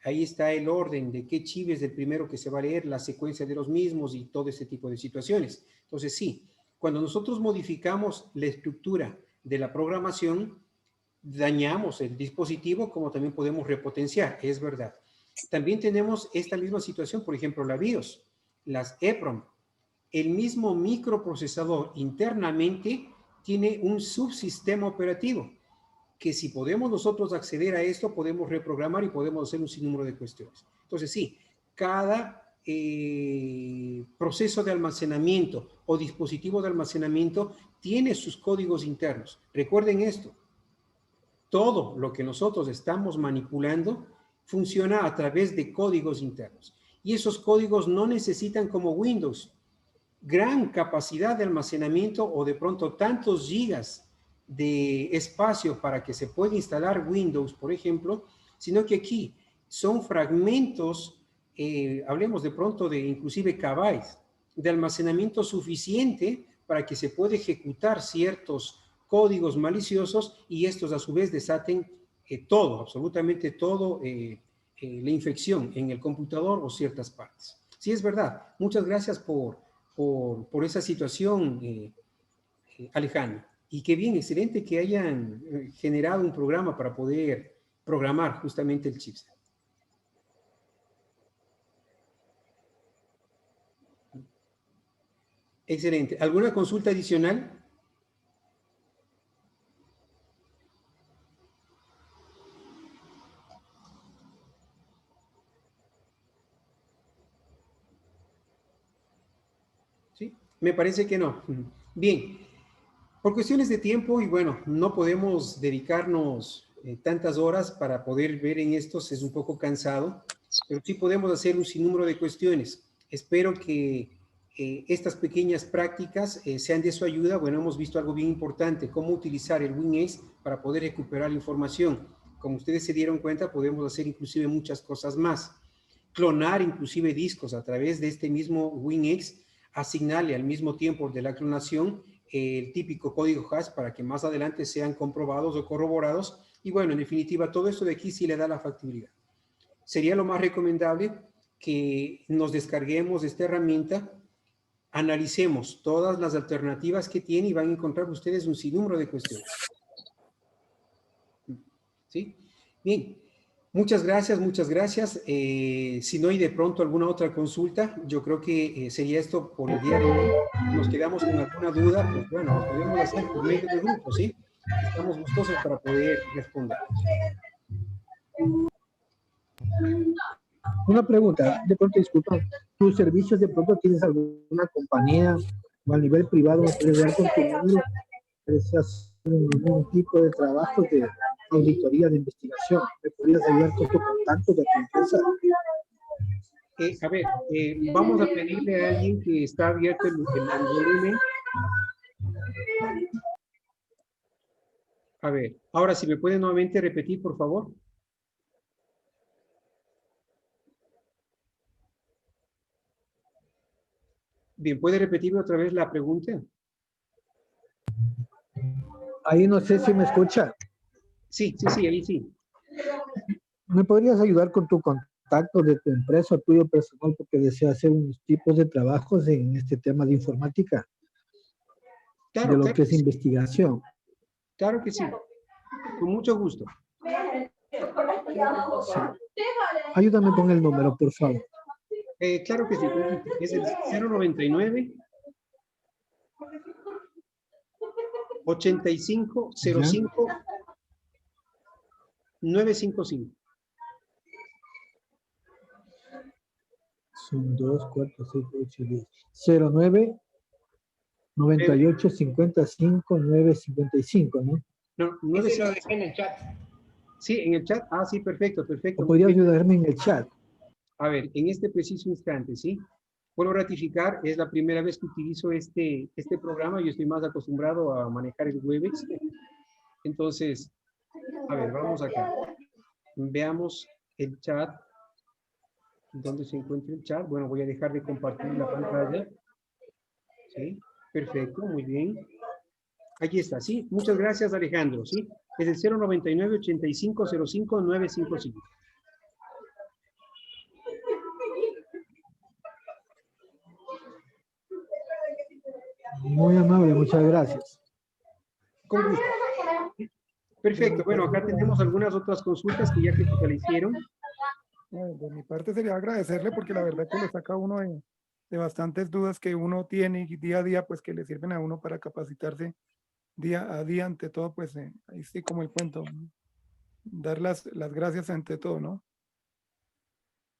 Ahí está el orden de qué chip es el primero que se va a leer, la secuencia de los mismos y todo ese tipo de situaciones. Entonces, sí, cuando nosotros modificamos la estructura de la programación, dañamos el dispositivo como también podemos repotenciar, es verdad. También tenemos esta misma situación, por ejemplo, la BIOS, las EPROM. El mismo microprocesador internamente tiene un subsistema operativo que si podemos nosotros acceder a esto, podemos reprogramar y podemos hacer un sinnúmero de cuestiones. Entonces, sí, cada proceso de almacenamiento o dispositivo de almacenamiento tiene sus códigos internos. Recuerden esto, todo lo que nosotros estamos manipulando funciona a través de códigos internos. Y esos códigos no necesitan, como Windows, gran capacidad de almacenamiento o de pronto tantos gigas de espacio para que se pueda instalar Windows, por ejemplo, sino que aquí son fragmentos, hablemos de pronto de inclusive kbytes, de almacenamiento suficiente para que se pueda ejecutar ciertos códigos maliciosos y estos a su vez desaten todo, absolutamente todo, la infección en el computador o ciertas partes. Sí, es verdad. Muchas gracias por esa situación, Alejandro. Y qué bien, excelente que hayan generado un programa para poder programar justamente el chipset. Excelente. ¿Alguna consulta adicional? ¿Sí? Me parece que no. Bien. Por cuestiones de tiempo y bueno, no podemos dedicarnos tantas horas para poder ver en estos, es un poco cansado, pero sí podemos hacer un sinnúmero de cuestiones. Espero que estas pequeñas prácticas sean de su ayuda. Bueno, hemos visto algo bien importante, cómo utilizar el WinAce para poder recuperar la información. Como ustedes se dieron cuenta, podemos hacer inclusive muchas cosas más. Clonar inclusive discos a través de este mismo WinAce, asignarle al mismo tiempo de la clonación el típico código hash para que más adelante sean comprobados o corroborados. Y bueno, en definitiva, todo esto de aquí sí le da la factibilidad. Sería lo más recomendable que nos descarguemos esta herramienta, analicemos todas las alternativas que tiene y van a encontrar ustedes un sinnúmero de cuestiones. ¿Sí? Bien. Muchas gracias, muchas gracias. Si no hay de pronto alguna otra consulta, yo creo que sería esto por el día de hoy. Nos quedamos con alguna duda, pues bueno, lo podemos hacer por medio del grupo, ¿sí? Estamos gustosos para poder responder. Una pregunta, de pronto, disculpa, ¿tus servicios de pronto tienes alguna compañía o a nivel privado me puedes dar con tu número? ¿Puedes hacer algún tipo de trabajo de auditoría de investigación? ¿Me podrías ayudar con tu contacto de tu empresa? A ver, vamos a pedirle a alguien que está abierto el volumen. A ver, ahora si me puede nuevamente repetir, por favor. Bien, ¿puede repetirme otra vez la pregunta? Ahí no sé si me escucha. Sí, ahí sí. ¿Me podrías ayudar con tu contacto de tu empresa o tuyo personal porque desea hacer unos tipos de trabajos en este tema de informática? Claro, de lo claro que es sí. Investigación. Claro que sí. Con mucho gusto. Sí. Ayúdame con el número, por favor. Claro que sí. Es el 099 8505 955. Son 2, 4, 6, 8, 10. 09 98 55 955, ¿no? No, Ese lo dejé en el chat. Sí, en el chat. Ah, sí, perfecto, perfecto. ¿O podría ayudarme en el chat? A ver, en este preciso instante, ¿sí? Vuelvo a ratificar, es la primera vez que utilizo este programa. Yo estoy más acostumbrado a manejar el Webex. Entonces, a ver, vamos acá. Veamos el chat. ¿Dónde se encuentra el chat? Bueno, voy a dejar de compartir la pantalla. Sí, perfecto, muy bien. Aquí está, ¿sí? Muchas gracias, Alejandro, ¿sí? Es el 099-8505-955. Muy amable, muchas gracias. Con gusto. Perfecto, bueno, acá tenemos algunas otras consultas que ya que se le hicieron. De mi parte sería agradecerle porque la verdad que le saca a uno de bastantes dudas que uno tiene y día a día, pues que le sirven a uno para capacitarse día a día ante todo, pues ahí sí como el cuento, dar las gracias ante todo, ¿no?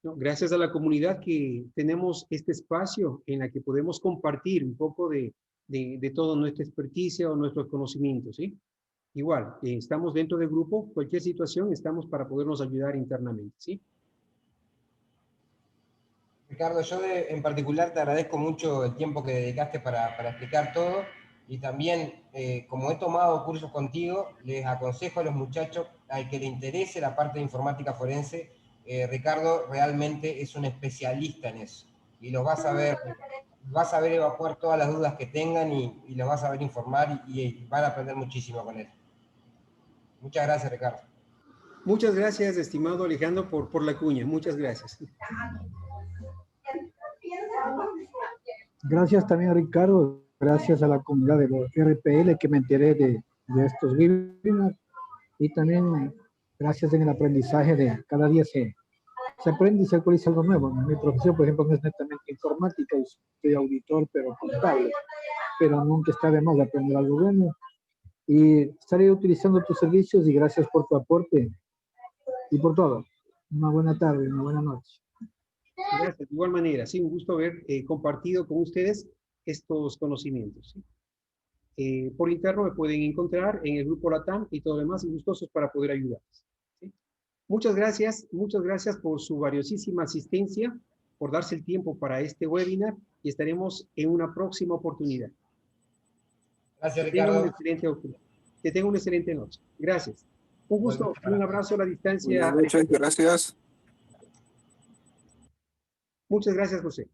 ¿No? Gracias a la comunidad que tenemos este espacio en la que podemos compartir un poco de toda nuestra experticia o nuestros conocimientos, ¿sí? Igual, estamos dentro del grupo, cualquier situación estamos para podernos ayudar internamente, ¿sí? Ricardo, yo en particular te agradezco mucho el tiempo que dedicaste para explicar todo y también, como he tomado cursos contigo, les aconsejo a los muchachos, al que le interese la parte de informática forense, Ricardo realmente es un especialista en eso y los vas a ver evacuar todas las dudas que tengan y los vas a ver informar y van a aprender muchísimo con él. Muchas gracias, Ricardo. Muchas gracias, estimado Alejandro, por la cuña. Muchas gracias. Gracias también a Ricardo, gracias a la comunidad de los RPL que me enteré de estos webinars y también gracias en el aprendizaje de cada día se aprende y se actualiza algo nuevo. Mi profesión, por ejemplo, no es netamente informática, soy auditor, pero contable, pero nunca está de más aprender algo bueno y estaré utilizando tus servicios y gracias por tu aporte y por todo. Una buena tarde, una buena noche. Gracias, de igual manera, sí, un gusto haber compartido con ustedes estos conocimientos, ¿sí? Por interno me pueden encontrar en el grupo LATAM y todo lo demás, y gustosos para poder ayudarles, ¿sí? Muchas gracias por su valiosísima asistencia, por darse el tiempo para este webinar y estaremos en una próxima oportunidad. Gracias, Que tengan Ricardo. que tengan una excelente noche. Gracias. Un gusto y un abrazo a la distancia. Buenas noches, gracias. Muchas gracias, José.